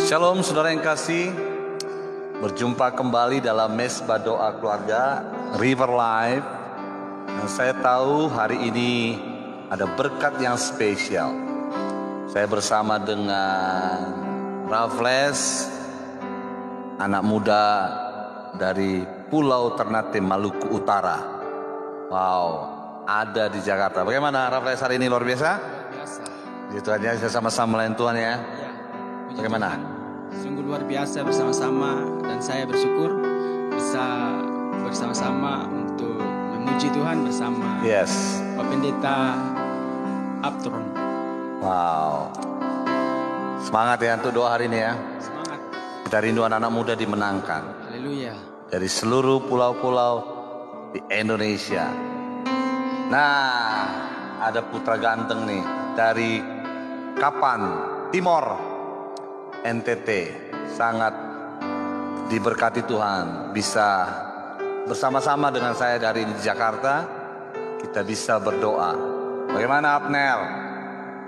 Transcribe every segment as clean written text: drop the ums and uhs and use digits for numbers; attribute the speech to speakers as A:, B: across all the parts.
A: Shalom saudara yang kasih, berjumpa kembali dalam Mesbah Doa Keluarga River Life. Dan saya tahu hari ini ada berkat yang spesial. Saya bersama dengan Raffles, anak muda dari Pulau Ternate, Maluku Utara. Wow, ada di Jakarta. Bagaimana Raffles hari ini, luar biasa?
B: Luar biasa.
A: Itu aja, kita sama-sama melayan Tuhan ya.
B: Puji
A: Bagaimana?
B: Tuhan. Sungguh luar biasa bersama-sama, dan saya bersyukur bisa bersama-sama untuk memuji Tuhan bersama
A: Yes.
B: Pak Pendeta Abtron.
A: Wow. Semangat ya untuk doa hari ini ya.
B: Semangat.
A: Kita rindu anak-anak muda dimenangkan
B: Haleluya.
A: dari seluruh pulau-pulau di Indonesia. Nah, ada putra ganteng nih dari Kapan, Timor, NTT. Sangat diberkati Tuhan bisa bersama-sama dengan saya dari di Jakarta. Kita bisa berdoa. Bagaimana Abnel?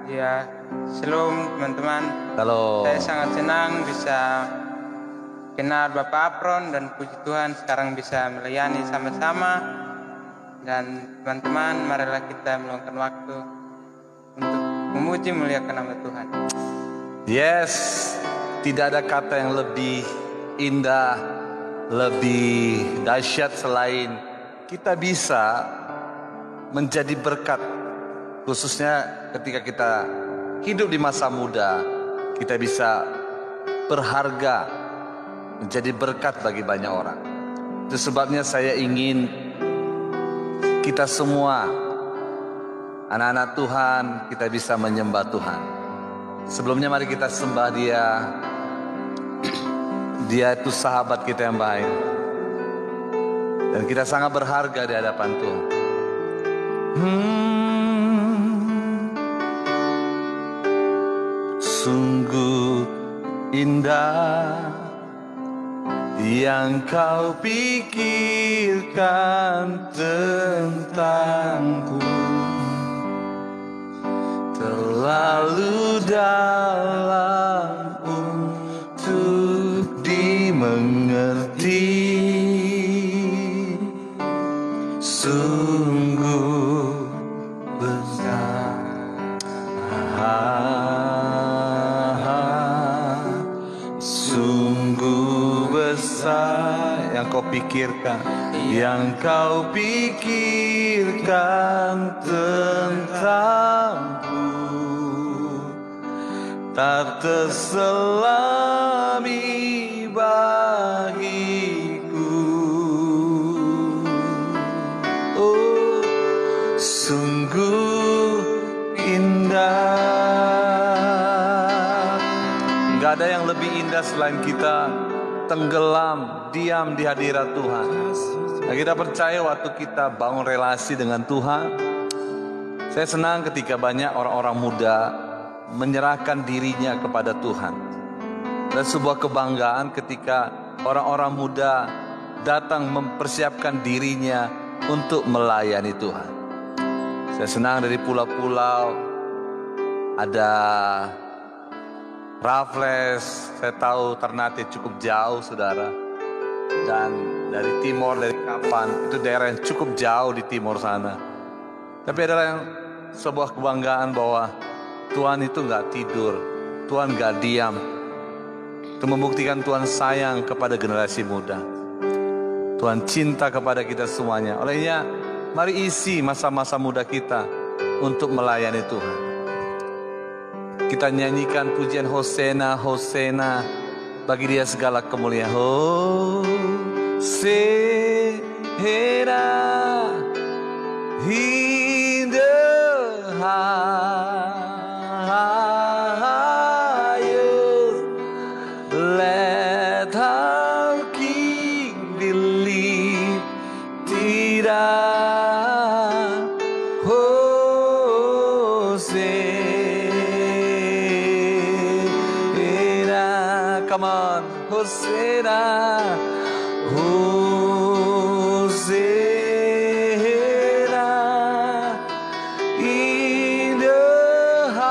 C: Ya, shalom teman-teman.
A: Halo.
C: Saya sangat senang bisa kenal Bapak Apron, dan puji Tuhan sekarang bisa melayani sama-sama. Dan teman-teman, marilah kita meluangkan waktu untuk memuji muliakan nama Tuhan.
A: Yes, tidak ada kata yang lebih indah, lebih dahsyat selain kita bisa menjadi berkat. Khususnya ketika kita hidup di masa muda, kita bisa berharga, menjadi berkat bagi banyak orang. Itu sebabnya saya ingin kita semua, anak-anak Tuhan, kita bisa menyembah Tuhan. Sebelumnya mari kita sembah Dia. Dia itu sahabat kita yang baik, dan kita sangat berharga di hadapan Tuhan. Sungguh indah yang kau pikirkan tentangku, terlalu dalam untuk dimengerti. Sungguh besar, sungguh besar yang kau pikirkan, yang kau pikirkan tentangku, tak terselami bagiku. Oh, sungguh indah. Gak ada yang lebih indah selain kita tenggelam, diam di hadirat Tuhan. Nah, kita percaya waktu kita bangun relasi dengan Tuhan. Saya senang ketika banyak orang-orang muda menyerahkan dirinya kepada Tuhan. Dan sebuah kebanggaan ketika orang-orang muda datang mempersiapkan dirinya untuk melayani Tuhan. Saya senang dari pulau-pulau ada Raffles. Saya tahu Ternate cukup jauh saudara. Dan dari timur, dari Kapan, itu daerah yang cukup jauh di timur sana. Tapi adalah yang sebuah kebanggaan bahwa Tuhan itu gak tidur, Tuhan gak diam. Itu membuktikan Tuhan sayang kepada generasi muda. Tuhan cinta kepada kita semuanya. Olehnya mari isi masa-masa muda kita untuk melayani Tuhan. Kita nyanyikan pujian Hosena, Hosena, bagi Dia segala kemuliaan. Hosena in the highest, let our King be lifted up. Hosena, come on, Hosena, Hosena in the highest.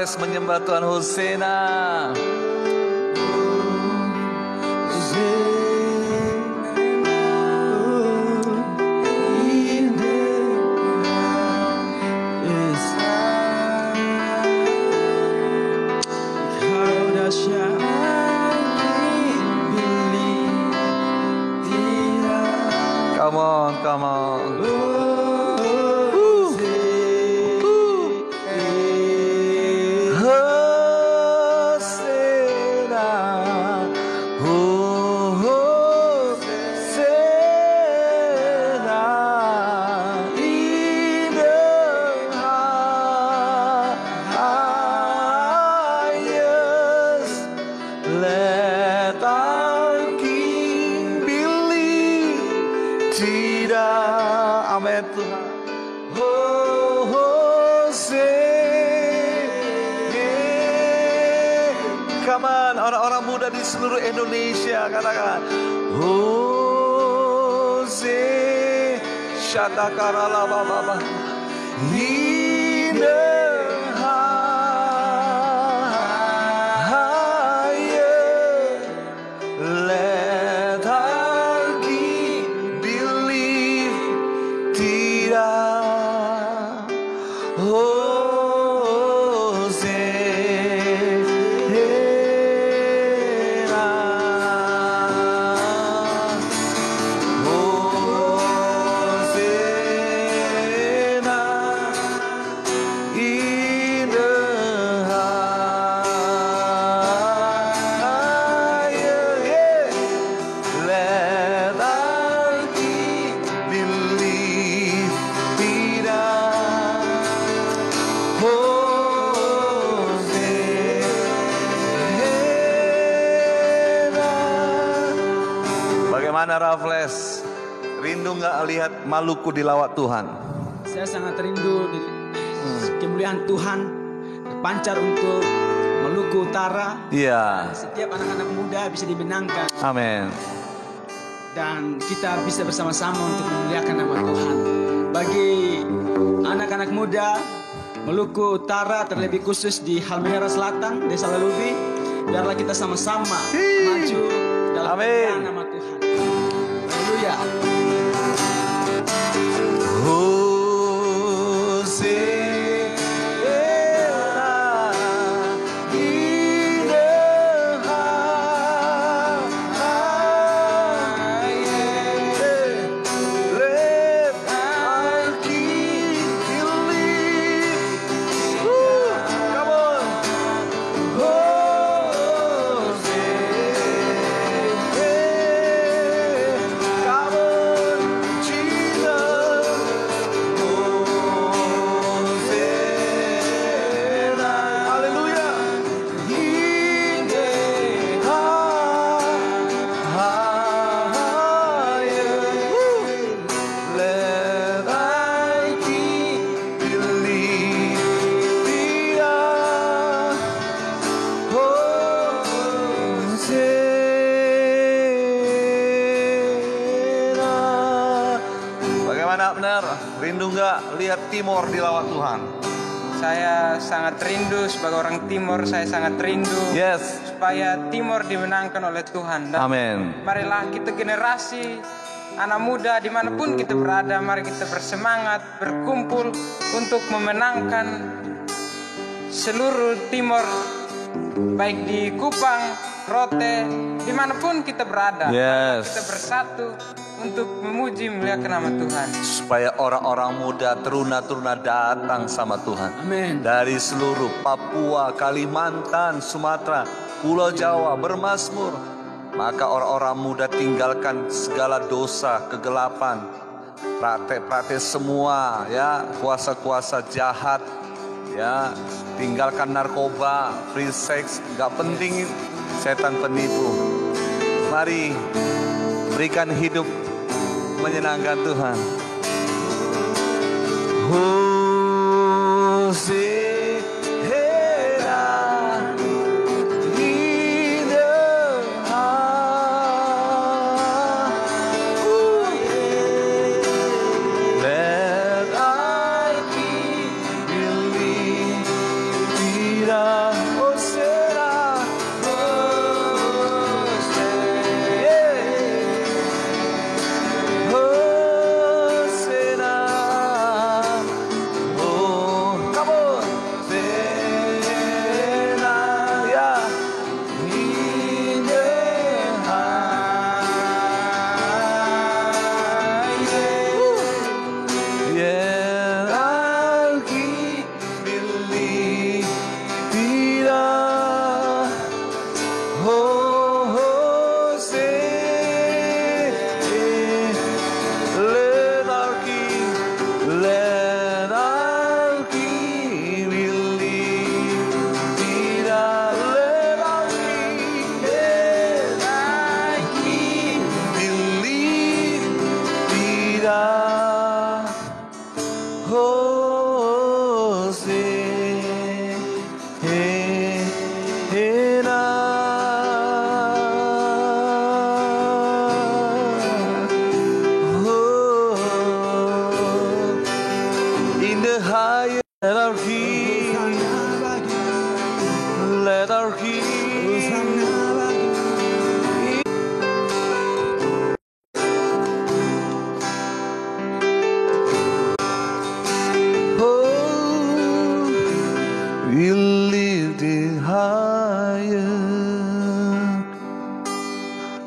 A: Raffles menyembah Tuhan. Hosena. Come on, come on. Let our King believe. Tidak, amin Tuhan. Oh, come on, orang-orang muda di seluruh Indonesia katakan. Hose, Shatakarala Baba, Bagaimana Raffles? Rindu nggak lihat Maluku dilawat Tuhan?
B: Saya sangat rindu kemuliaan Tuhan terpancar untuk Maluku Utara.
A: Iya.
B: Setiap anak-anak muda bisa dimenangkan.
A: Amin.
B: Dan kita bisa bersama-sama untuk memuliakan nama Tuhan. Bagi anak-anak muda Maluku Utara, terlebih khusus di Halmahera Selatan, Desa Lalubi, biarlah kita sama-sama maju dalam kemuliaan nama Tuhan. Haleluya.
A: Benar, rindu nggak lihat Timor dilawat Tuhan?
C: Saya sangat rindu sebagai orang Timor, saya sangat rindu supaya Timor dimenangkan oleh Tuhan.
A: Amin.
C: Marilah kita generasi anak muda dimanapun kita berada, mari kita bersemangat, berkumpul untuk memenangkan seluruh Timor, baik di Kupang, Rote, dimanapun kita berada. Kita bersatu untuk memuji memuliakan nama Tuhan.
A: Supaya orang-orang muda, teruna-teruna datang sama Tuhan.
B: Amin.
A: Dari seluruh Papua, Kalimantan, Sumatera, Pulau Jawa bermazmur. Maka orang-orang muda tinggalkan segala dosa, kegelapan, praktek-praktek semua, ya, kuasa-kuasa jahat, ya, tinggalkan narkoba, free sex, gak penting, setan penipu. Mari berikan hidup menyenangkan Tuhan. Let I believe.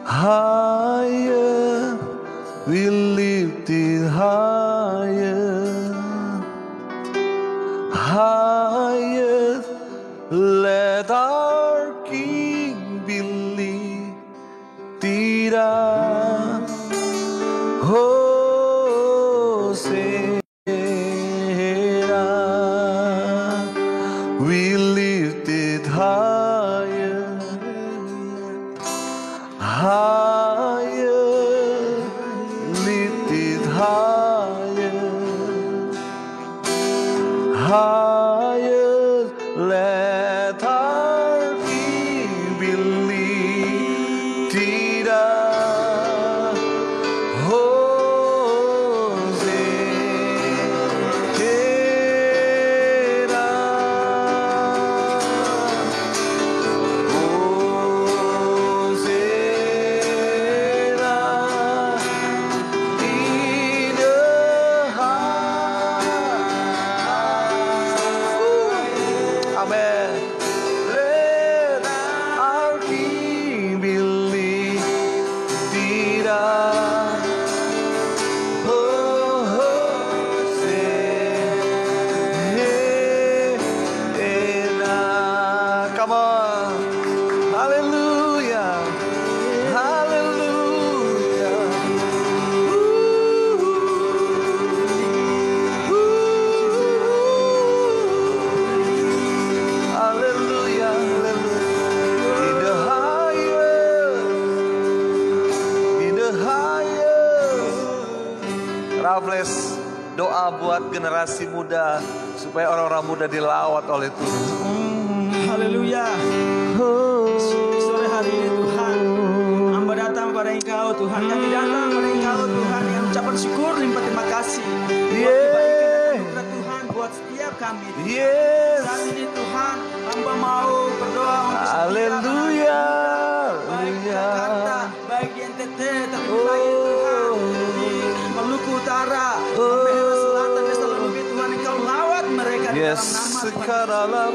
A: higher, we lift it higher, higher, let our King be lifted up. Hosanna, we lift it higher, higher, lift it higher, higher, let our King be lifted up. Come on. Hallelujah. Hallelujah. Hallelujah. Hallelujah. In the highest. In the highest. Raffles, doa buat generasi muda supaya orang-orang muda dilawat oleh Tuhan.
B: Haleluya. Sore hari ini Tuhan, hamba datang pada Engkau Tuhan. Kami datang pada Engkau Tuhan yang ucapan syukur limpah terima kasih buat kebaikan dan anugerah Tuhan buat setiap kami. Saat ini Tuhan, hamba mau berdoa untuk setiap
A: Haleluya.
B: baik di Jakarta, baik di NTT, tapi lagi Tuhan di Maluku Utara, Halmahera Selatan, Desa Lelubi Tuhan, Engkau lawat mereka di dalam nama Tuhan.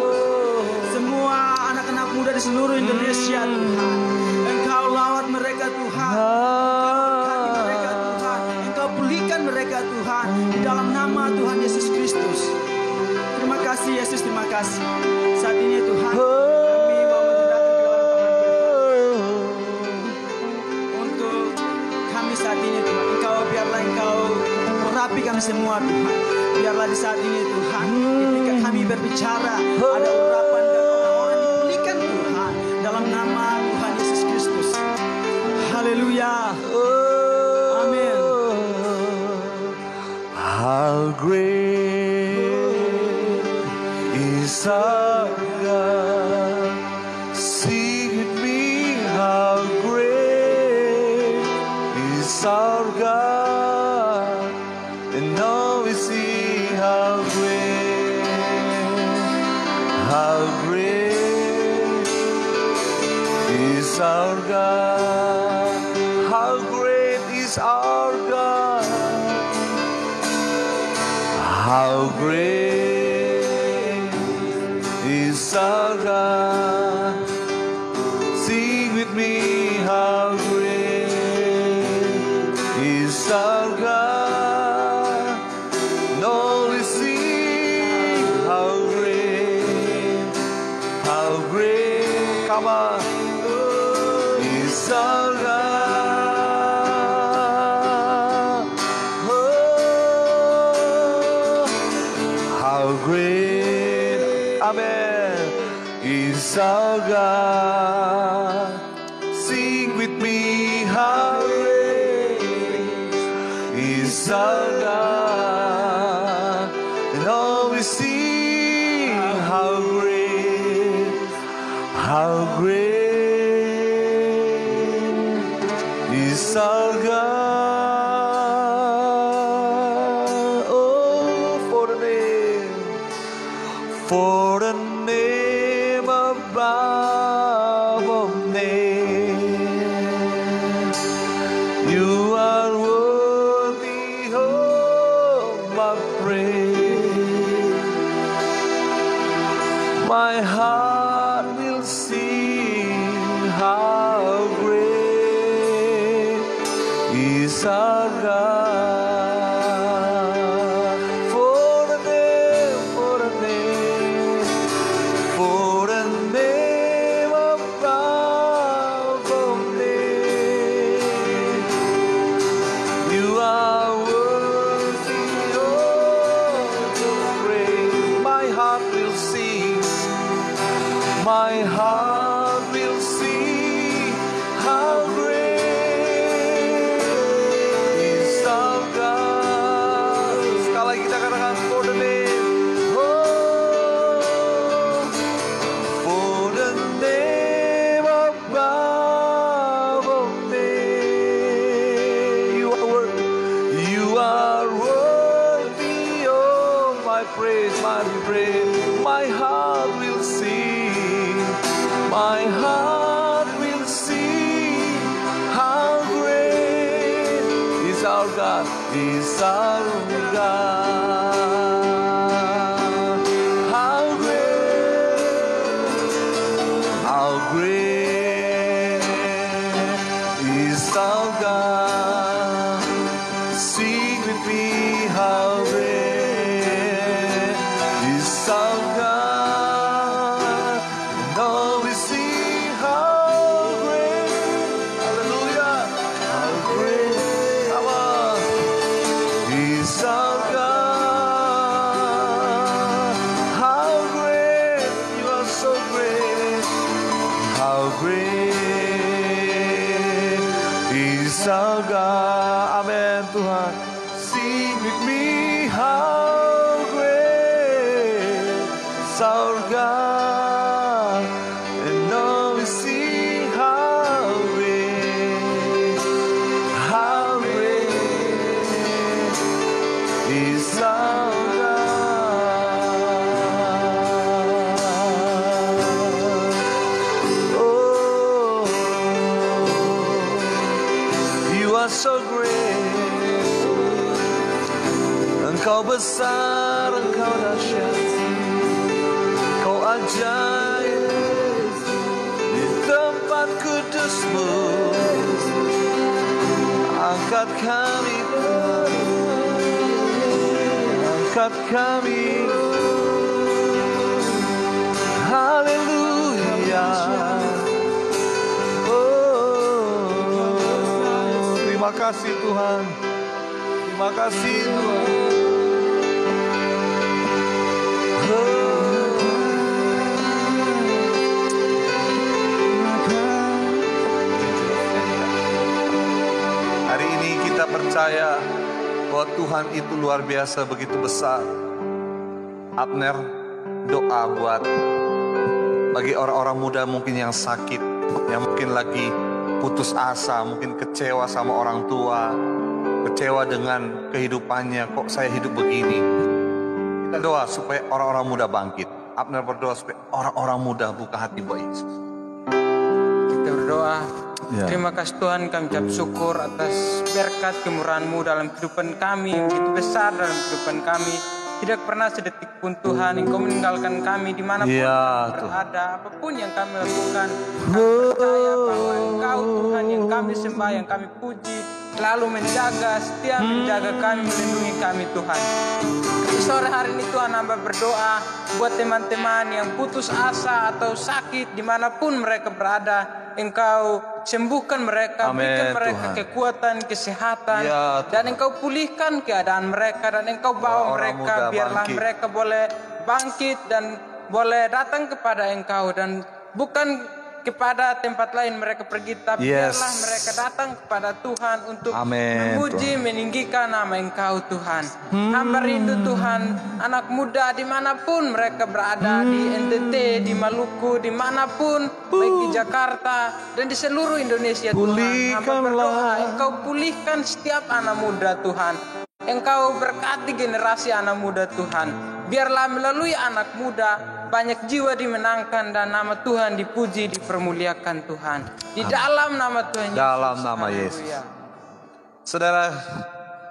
B: Semua anak-anak muda di seluruh Indonesia Tuhan, Engkau lawat mereka Tuhan, Engkau berkati mereka Tuhan, Engkau pulihkan mereka Tuhan di dalam nama Tuhan Yesus Kristus. Terima kasih Yesus, terima kasih. Saat ini Tuhan, kami mau menjadikan ke dalam tangan Tuhan untuk kami saat ini Tuhan. Biarlah Engkau merapi kami semua Tuhan. Biarlah di saat ini Tuhan, ketika kami berbicara ada urapan dan orang-orang dipulihkan Tuhan dalam nama Tuhan Yesus Kristus. Haleluya. Amin.
A: How great is our God. Sing with me, how great is our God. And now we see how great is our God. How great is our God. How great is our God. Sing with me, how great is our God. No, we sing, how great, come on, is our God. Great, amen, is our God. Sing with me, how great is our God. And all we sing, how great is our God. For the name above all names, you are worthy of my praise. My heart will sing, how great is our God. For the name, for the name, for the name above all names. You are worthy of the praise. My heart will sing. My heart will sing. How great is our God. Sekali lagi kita katakan for the name. Oh, for the name above all names. You are worthy of my praise, my praise. My heart will sing. My heart will sing. How great is our God, is our God. How great is our God. Sing with me, how great is our God. Now we sing, how great, hallelujah, how great, come on, is our God. How great, you are so great. How great is our God. Amin Tuhan. Sing with me, how great is our God. And now we sing, how great is our God. Oh, you are so great. Engkau besar, engkau dahsyat, engkau ajaib di tempat kudus-Mu. Angkat kami, angkat kami. Haleluya. Oh, terima kasih Tuhan. Terima kasih Tuhan. Hari ini kita percaya bahwa Tuhan itu luar biasa, begitu besar. Abner, doa buat bagi orang-orang muda mungkin yang sakit, yang mungkin lagi putus asa, mungkin kecewa sama orang tua, kecewa dengan kehidupannya, kok saya hidup begini. Kita doa supaya orang-orang muda bangkit. Abner berdoa supaya orang-orang muda buka hati buat Yesus.
C: Kita berdoa.
A: Ya.
C: Terima kasih Tuhan, kami ucap syukur atas berkat kemurahan-Mu dalam kehidupan kami, begitu besar dalam kehidupan kami. Tidak pernah sedetik pun Tuhan Engkau meninggalkan kami dimanapun kami berada, apapun yang kami lakukan. Kami percaya bahwa Engkau Tuhan yang kami sembah, yang kami puji, selalu menjaga, setia menjaga kami, melindungi kami Tuhan. Di sore hari ini Tuhan, hamba berdoa buat teman-teman yang putus asa atau sakit dimanapun mereka berada. Engkau sembuhkan mereka, berikan mereka Tuhan kekuatan, kesehatan, ya, dan Engkau pulihkan keadaan mereka, dan Engkau bawa mereka, biarlah bangkit. Mereka boleh bangkit dan boleh datang kepada Engkau, dan bukan kepada tempat lain mereka pergi, tapi biarlah mereka datang kepada Tuhan untuk memuji, meninggikan nama Engkau Tuhan. Hamba rindu Tuhan, anak muda dimanapun mereka berada, di NTT, di Maluku, dimanapun, baik di Jakarta dan di seluruh Indonesia Tuhan. Hamba berdoa Engkau pulihkan setiap anak muda Tuhan. Engkau berkati generasi anak muda Tuhan. Biarlah melalui anak muda banyak jiwa dimenangkan dan nama Tuhan dipuji, dipermuliakan Tuhan. Di dalam nama Tuhan Yesus.
A: Dalam nama Yesus. Saudara,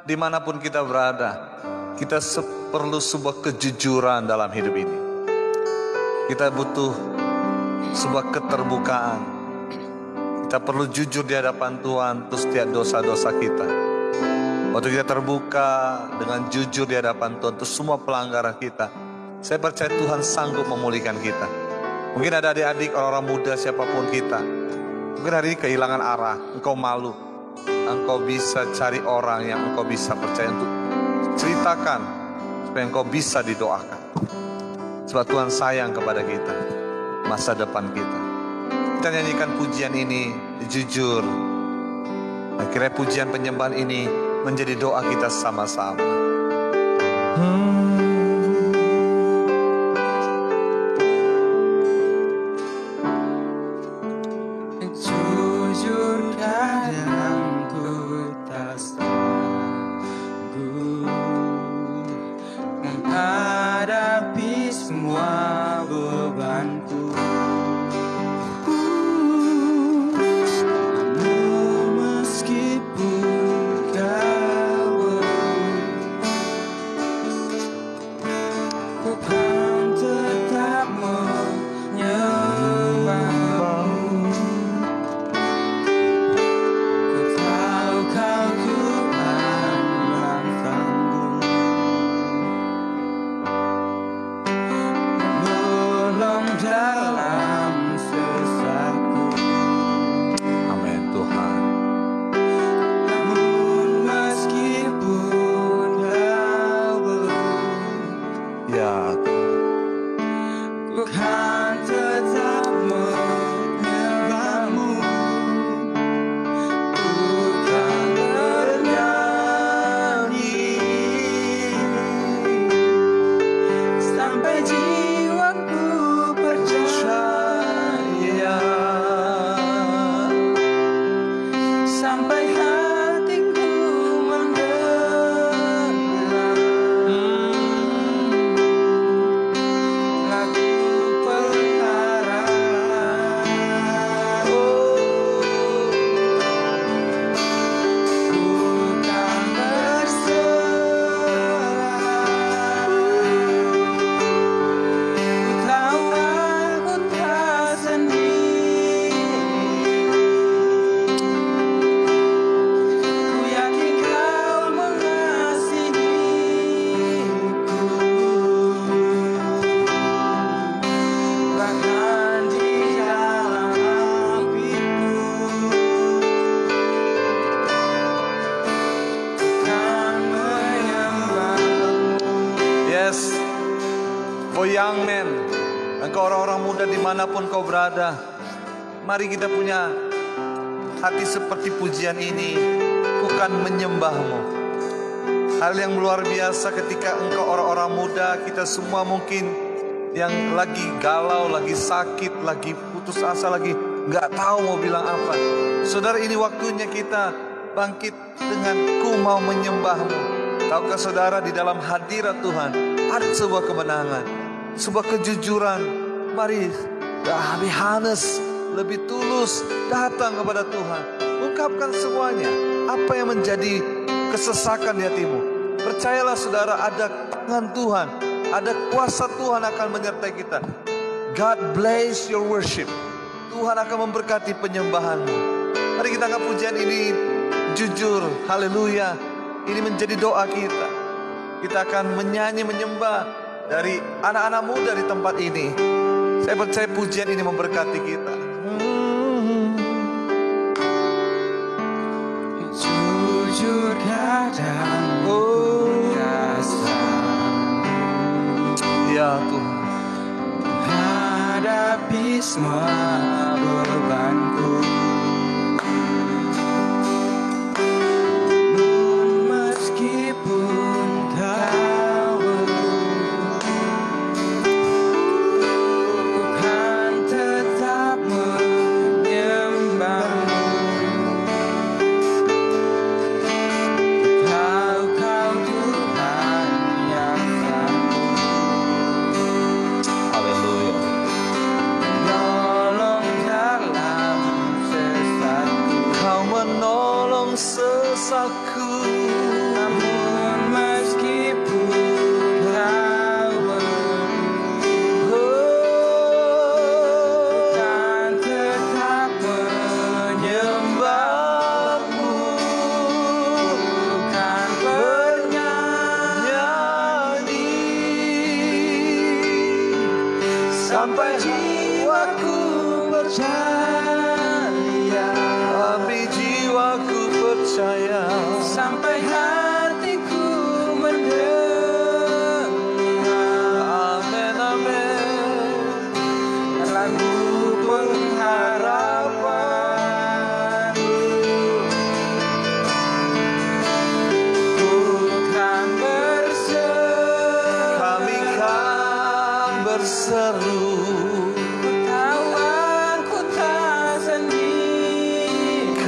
A: dimanapun kita berada, kita perlu sebuah kejujuran dalam hidup ini. Kita butuh sebuah keterbukaan. Kita perlu jujur di hadapan Tuhan untuk setiap dosa-dosa kita. Waktu kita terbuka dengan jujur di hadapan Tuhan untuk semua pelanggaran kita, saya percaya Tuhan sanggup memulihkan kita. Mungkin ada adik-adik, orang-orang muda, siapapun kita, mungkin hari ini kehilangan arah, engkau malu. Engkau bisa cari orang yang engkau bisa percaya untuk ceritakan, supaya engkau bisa didoakan. Sebab Tuhan sayang kepada kita, masa depan kita. Kita nyanyikan pujian ini jujur. Akhirnya pujian penyembahan ini menjadi doa kita sama-sama.
B: Jujur kadang ku tak sanggup menghadapi semua bebanku. Namun meskipun kau ku kan tetap menyembahmu. Ku tahu kau Tuhan yang sanggup menolong dalam sesatku.
A: Amin Tuhan.
B: Namun meskipun kau belum,
A: Ya
B: ku kan tetap menyembahmu. Ku kan bernyanyi sampai jiwaku percaya, sampai hatiku mendengar lagu perkara. Ku kan berserah. Ku tahu aku tak sendiri. Ku yakin kau mengasihiku, bahkan di dalam apiku. Ku kan menyembahmu.
A: Yes, for young men, engkau orang-orang muda dimanapun kau berada, mari kita punya hati seperti pujian ini. Ku kan menyembahmu. Hal yang luar biasa ketika engkau orang-orang muda, kita semua mungkin yang lagi galau, lagi sakit, lagi putus asa, lagi nggak tahu mau bilang apa. Saudara, ini waktunya kita bangkit dengan ku mau menyembahmu. Tahukah saudara, di dalam hadirat Tuhan ada sebuah kemenangan, sebuah kejujuran. Mari lebih honest, lebih tulus datang kepada Tuhan. Ungkapkan semuanya, apa yang menjadi kesesakan di hatimu. Percayalah saudara, ada tangan Tuhan, ada kuasa Tuhan akan menyertai kita. God bless your worship. Tuhan akan memberkati penyembahanmu. Mari kita angkat pujian ini jujur, haleluya. Ini menjadi doa kita. Kita akan menyanyi, menyembah dari anak-anak muda di tempat ini. Saya percaya pujian ini memberkati kita.
B: Jujur kadang rasa
A: Ya Tuhan.
B: hadapi semua bebanku. Namun meskipun kau ku kan tetap menyembahmu. Tahu kau Tuhan yang sanggup
A: Haleluya.
B: menolong dalam sesatku.
A: Kau menolong sesatku.
B: Namun meskipun kau kan tetap menyembahmu. Kan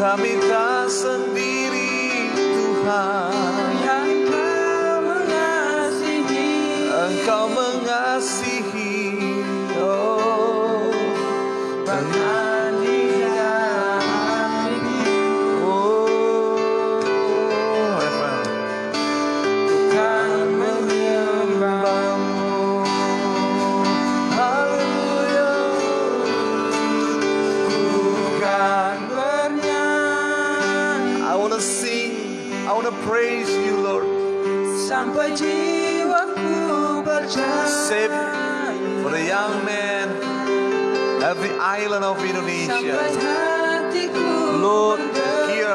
A: Kami tak sendiri Tuhan, Engkau mengasihi, oh, bahkan di dalam hatiku, oh, bukan menyembahmu, haleluya, bukan bernyanyi. I wanna sing, I wanna praise you, Lord.
C: Sampai jiwaku berjalan.
A: Save for the young man, every island of Indonesia. Lord, hear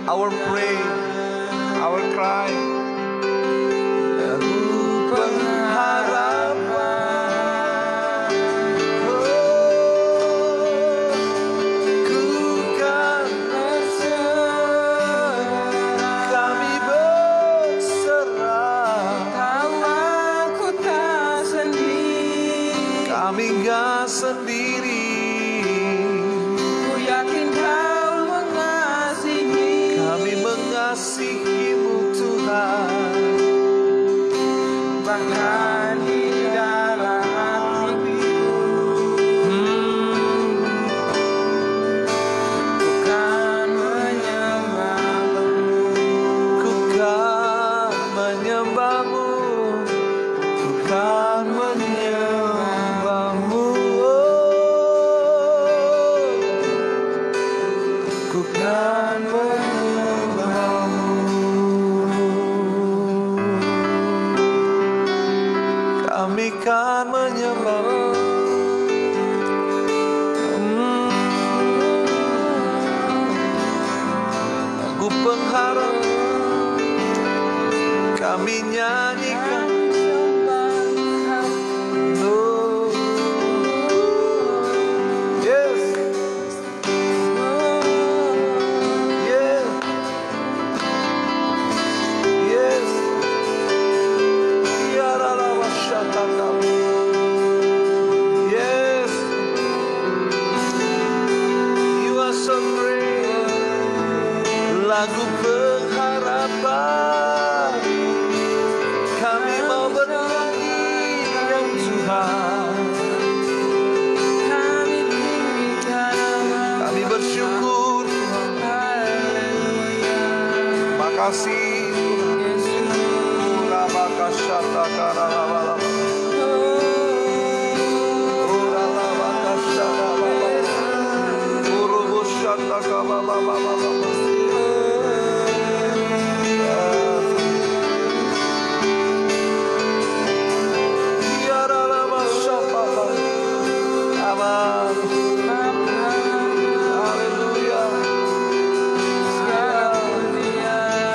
A: our prayer, our cry. Aku pengharapan, ku kan berserah, kami berserah.
C: Aku tak sendiri.
A: Kami gak sendiri.
C: Ku yakin Kau mengasihi.
A: Kami mengasihi-Mu Tuhan,
C: Bahkan di dalam hatiku, bukan menyembahmu.
A: ku kan menyembah-Mu, bukan menyembah-Mu, oh, ku kan menyembah-Mu. Kami kan menyembah-Mu. Aku pengharap, kami nyanyikan, oh, yes, yes, yes. Yes, you are so great. Lagu pengharapan, kami mau bernyanyi yang Tuhan. Kami bersyukur Tuhan. Makasih. Urabakashata karalabala. Uralabakashata balala. Urubushata kabalabala. Yaralabashata. Aman. Haleluya.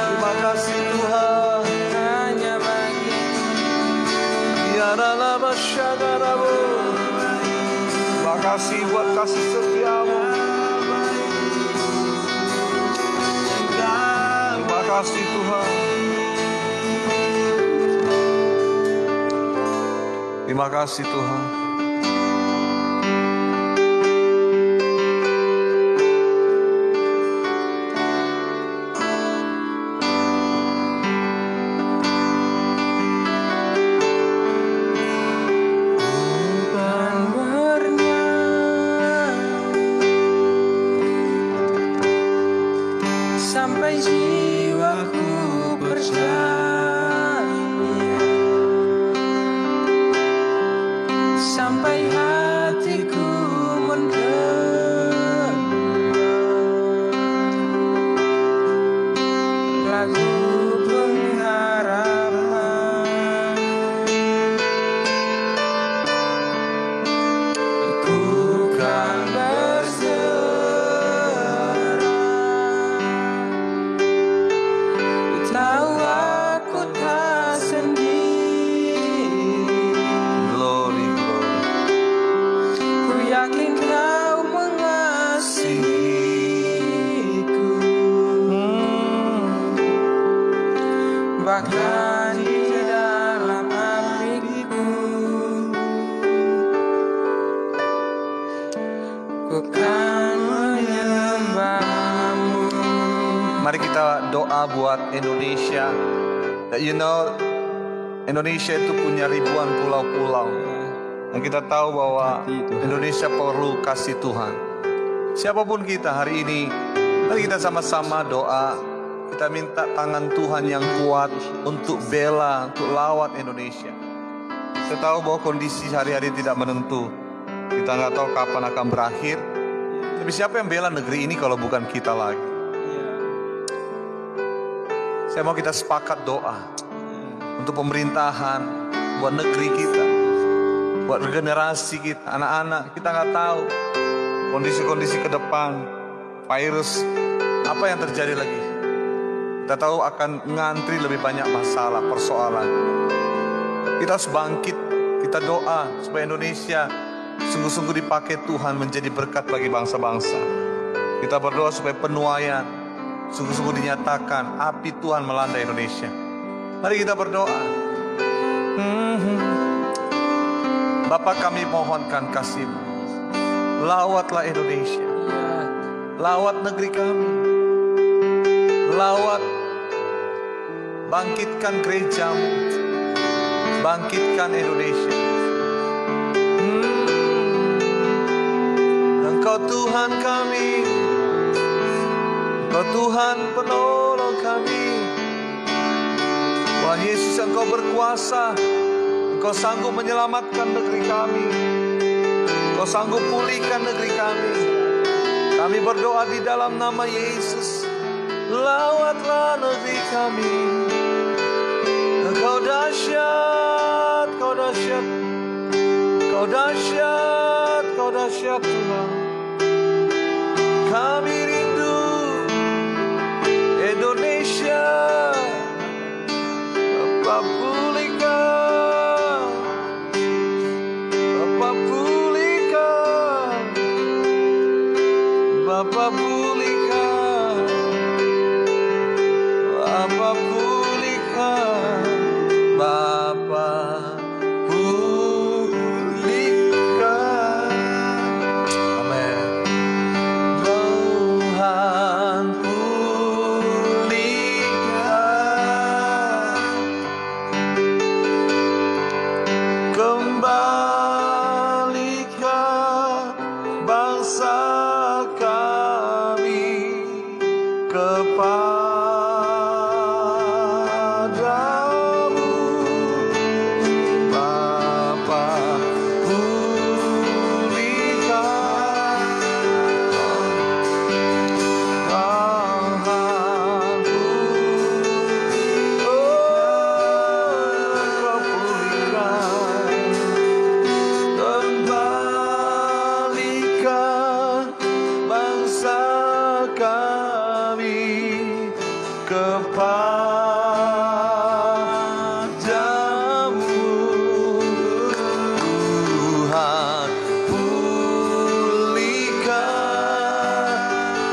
A: Terima kasih Tuhan.
C: Hanya bagi
A: Yaralabashagarabu. Terima kasih buat kasih setiamu. Terima kasih Tuhan. Terima kasih Tuhan.
C: bukan bernyanyi. Sampai jiwaku bersedia, sampai hatiku mendengar lagu pengharapan. Ku kan berserah, tahu
A: mari kita doa buat Indonesia. You know, Indonesia itu punya ribuan pulau-pulau. Dan kita tahu bahwa Indonesia perlu kasih Tuhan. Siapapun kita hari ini, mari kita sama-sama doa. Kita minta tangan Tuhan yang kuat untuk bela, untuk lawat Indonesia. Saya tahu bahwa kondisi hari-hari tidak menentu. Kita nggak tahu kapan akan berakhir. Tapi siapa yang bela negeri ini kalau bukan kita lagi? Saya mau kita sepakat doa untuk pemerintahan, buat negeri kita, buat generasi kita, anak-anak. Kita nggak tahu kondisi-kondisi ke depan, virus, apa yang terjadi lagi. Kita tahu akan ngantri lebih banyak masalah, persoalan. Kita harus bangkit, kita doa supaya Indonesia sungguh-sungguh dipakai Tuhan menjadi berkat bagi bangsa-bangsa. Kita berdoa supaya penuaian sungguh-sungguh dinyatakan, api Tuhan melanda Indonesia. Mari kita berdoa. Bapa, kami mohonkan kasih-Mu. Lawatlah Indonesia. Lawat negeri kami. Lawat, bangkitkan gereja-Mu. Bangkitkan Indonesia. Engkau Tuhan kami. Engkau Tuhan penolong kami. Tuhan Yesus, Engkau berkuasa. Engkau sanggup menyelamatkan negeri kami. Engkau sanggup pulihkan negeri kami. Kami berdoa di dalam nama Yesus. Lawatlah negeri kami. Engkau dahsyat, Engkau dahsyat, Engkau dahsyat, Engkau dahsyat Tuhan. Kami rindu Indonesia. Bapa pulihkan, Bapa pulihkan, Bapa pulihkan, Bapa pulihkan, Bapa pulihkan. Amin. Tuhan pulihkan, kembalikan bangsa kami kepadamu. Bapa pulihkan, Tuhan kembalikan bangsa kami kepadamu. Tuhan pulihkan,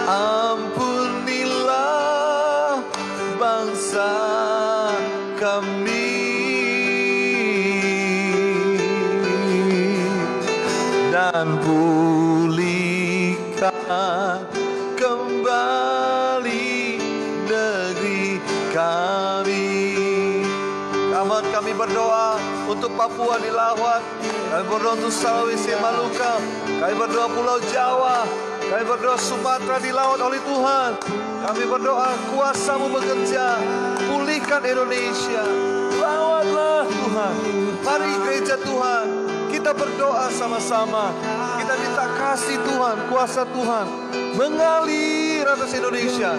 A: ampunilah bangsa kami, dan pulihkan kembali negeri kami. Kami berdoa untuk Papua dilawat. Kami berdoa untuk Sulawesi Maluku. Kami berdoa Pulau Jawa. Kami berdoa Sumatera dilawat oleh Tuhan. Kami berdoa kuasa-Mu bekerja. Pulihkan Indonesia. Lawatlah Tuhan. Mari gereja Tuhan, kita berdoa sama-sama. Kita minta kasih Tuhan, kuasa Tuhan mengalir atas Indonesia.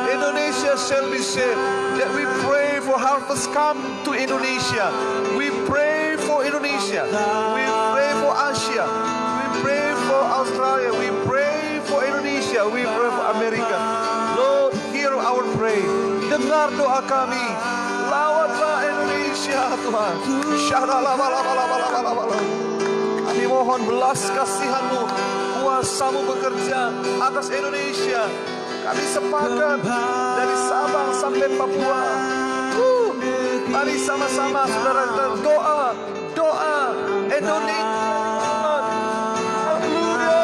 A: Indonesia shall be saved. That we pray for harvest come to Indonesia. We pray for Indonesia. We pray for Asia. We pray for Australia. We pray for Indonesia. We pray for Amerika. Lord, hear our prayer. Dengar doa kami. Lawatlah Indonesia Tuhan. Kami mohon belas kasihan-Mu, kuasa-Mu bekerja atas Indonesia. Kami sepakat dari Sabang sampai Papua. Mari sama-sama saudara kita doa, doa Indonesia. Haleluya,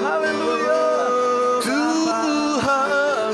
A: haleluya. Tuhan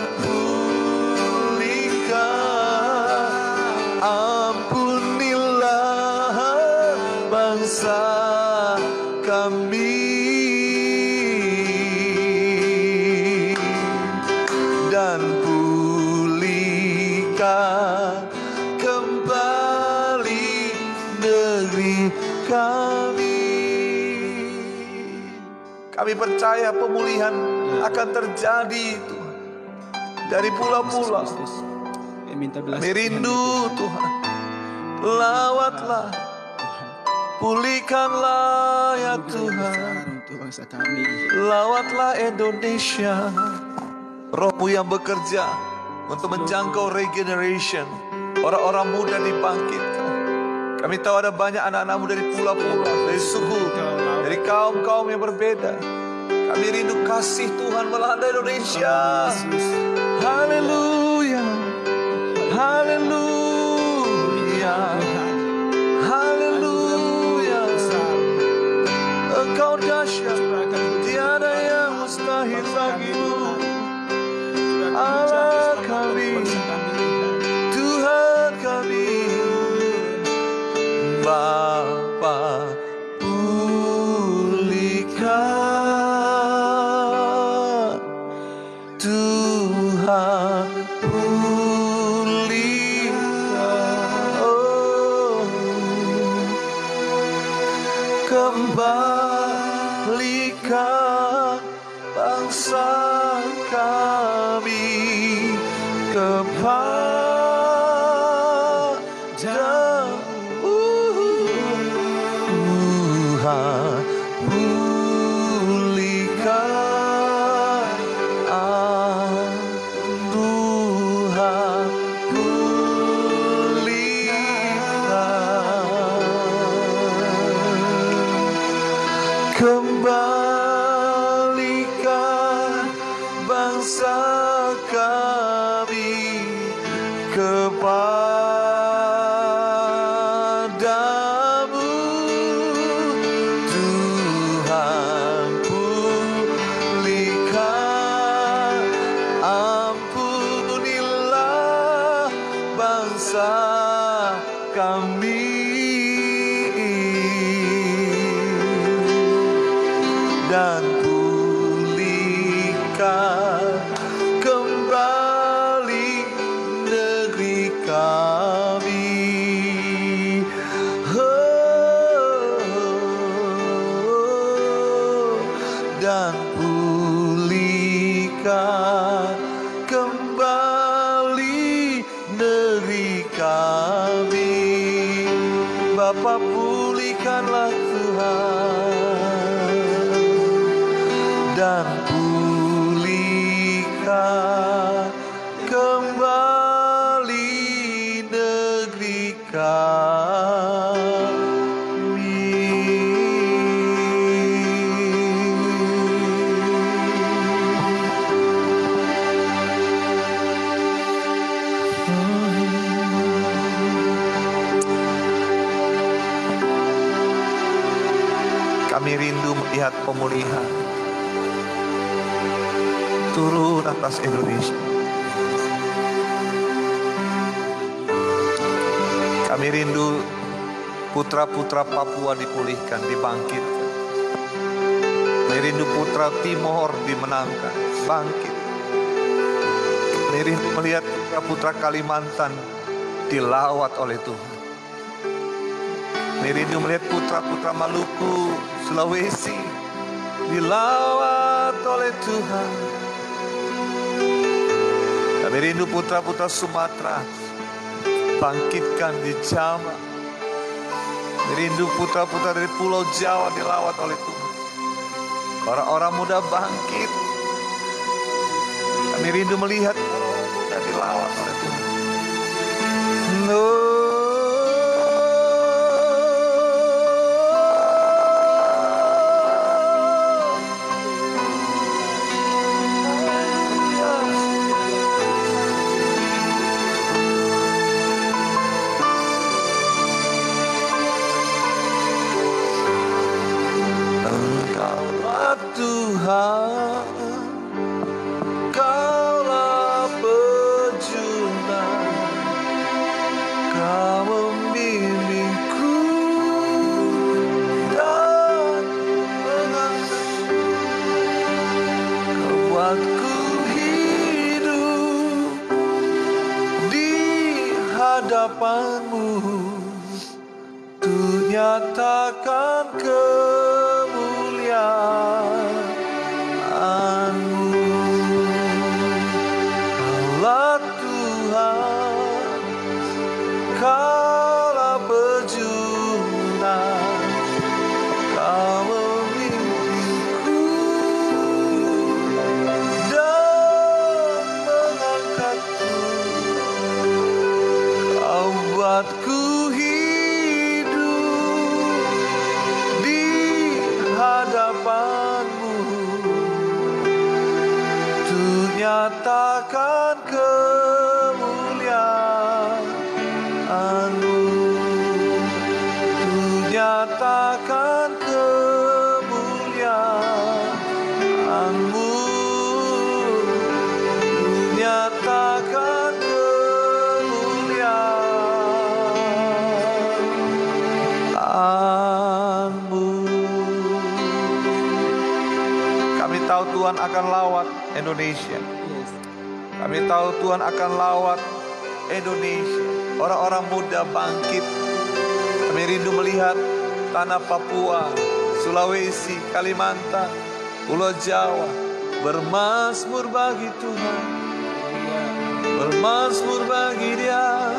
A: Kami percaya pemulihan akan terjadi Tuhan. Dari pulau-pulau. Kami rindu Tuhan. Lawatlah, pulihkanlah ya Tuhan. Lawatlah Indonesia. Rohmu yang bekerja untuk menjangkau regeneration. Orang-orang muda dibangkitkan. Kami tahu ada banyak anak-anak muda dari pulau-pulau, dari suku, dari kaum-kaum yang berbeda. Kami rindu kasih Tuhan melanda Indonesia. Haleluya, haleluya, haleluya. Engkau dahsyat, tiada yang mustahil bagimu. Allah kami, Tuhan kami, Bapa pulihkan, Tuhan pulihkan, oh, kembalikan bangsa kami kepada Tuhan, pulihkan, Tuhan pulihkan, kembalikan bangsa kami kepadamu. Tuhan pulihkan, ampunilah bangsa kami, dan pulihkan kembali negeri kami. Dan pulihkan kembali negeri kami. Bapa, pulihkanlah Tuhan, dan pulihkan kembali negeri kami. Kami rindu melihat pemulihan turun atas Indonesia. Kami rindu putra-putra Papua dipulihkan, dibangkitkan. Kami rindu putra Timor dimenangkan, bangkit. Kami rindu melihat putra-putra Kalimantan dilawat oleh Tuhan. Kami rindu melihat putra-putra Maluku, Sulawesi dilawat oleh Tuhan. Kami rindu putra-putra Sumatera bangkitkan di Jawa. Kami rindu putra-putra dari Pulau Jawa dilawat oleh Tuhan. Orang-orang muda bangkit. Kami rindu melihat orang muda dilawat oleh Tuhan. Tuhan, Kaulah pejunan, Kau membimbingku dan mengangkat, Kau buatku hidup di hadapan-Mu, Tuh nyatakan kemuliaan nyatakan kemuliaan-Mu, ku nyatakan kemuliaan-Mu, ku nyatakan kemuliaan-Mu. Kami tahu Tuhan akan lawat Indonesia. Kami tahu Tuhan akan lawat Indonesia. Orang-orang muda bangkit. Kami rindu melihat tanah Papua, Sulawesi, Kalimantan, Pulau Jawa bermazmur bagi Tuhan, bermazmur bagi Dia,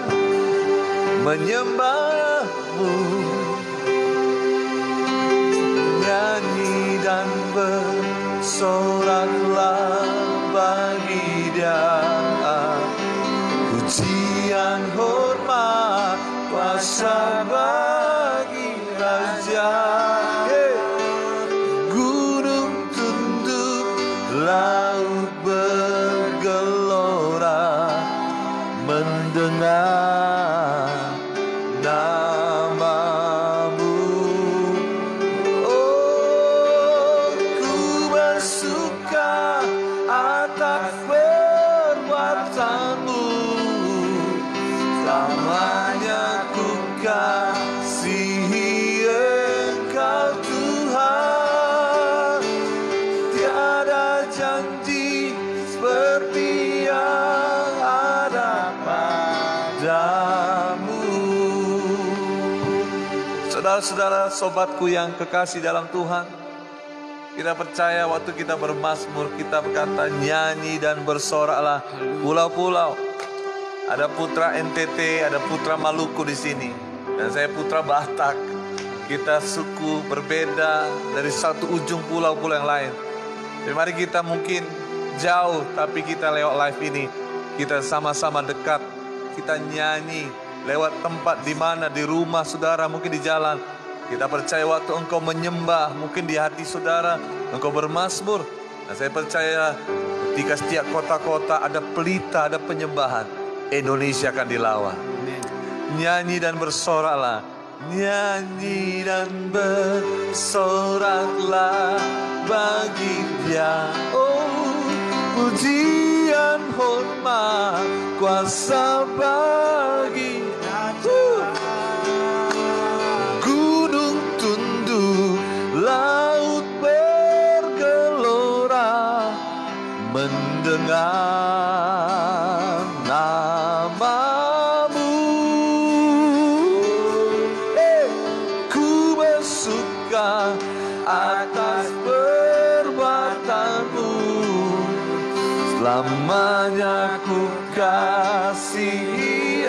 A: menyembah-Mu, nyanyi dan bersoraklah bagi Dia. Pujian, hormat, kuasa bagi Raja. Gunung tunduk, laut bergelora, mendengar nama-Mu. Oh, ku bersuka atas perbuatan-Mu, selamanya ku kasihi Engkau Tuhan. Tiada janji seperti yang ada padamu. Saudara-saudara, sobatku yang kekasih dalam Tuhan, kita percaya waktu kita bermazmur, kita berkata nyanyi dan bersoraklah pulau-pulau. Ada putra NTT, ada putra Maluku di sini, dan saya putra Batak. Kita suku berbeda dari satu ujung pulau-pulau yang lain. Jadi mari kita mungkin jauh, tapi kita lewat live ini, kita sama-sama dekat. Kita nyanyi lewat tempat di mana, di rumah saudara, mungkin di jalan. Kita percaya waktu engkau menyembah, mungkin di hati saudara, engkau bermazmur. Nah, saya percaya ketika setiap kota-kota ada pelita, ada penyembahan, Indonesia akan dilawan. Nyanyi dan bersoraklah, nyanyi dan bersoraklah bagi Dia. Oh, pujian, hormat, kuasa bagi gunung tunduk, laut bergelora, mendengar nama-Mu. Ku bersuka atas perbuatan-Mu, selamanya ku kasihi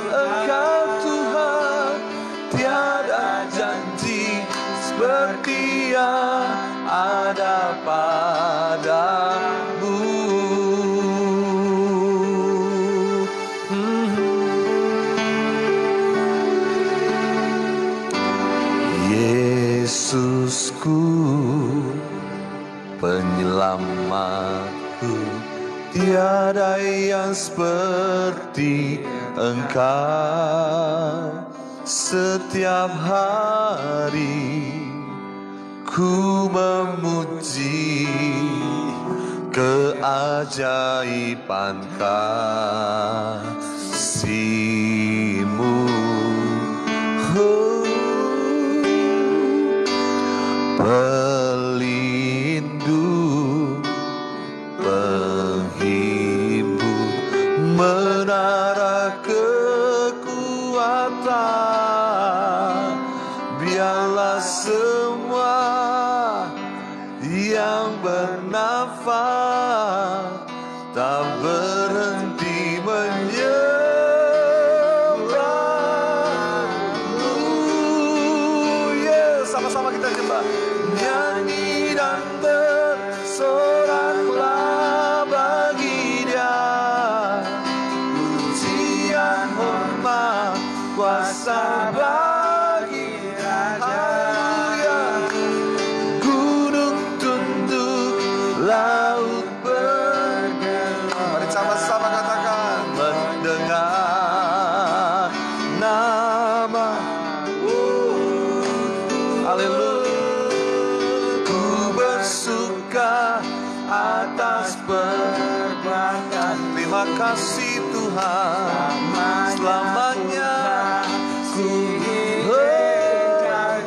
A: Engkau Tuhan. Tiada janji seperti yang ada padamu. Yesusku, penyelamatku, tiada yang seperti Engkau. Setiap hari ku memuji keajaiban kasih-Mu. Oh, pelindung, penghibur, menara kekuatan. Biarlah semua yang bernafas tak berhenti menyembah-Mu. Yeah, sama-sama kita sembah. Nyanyi dan bersoraklah bagi Dia. Pujian, hormat, kuasa bagi Raja. Gunung tunduk, laut atas perbuatan. Terima kasih Tuhan, selamanya ku Tuhan.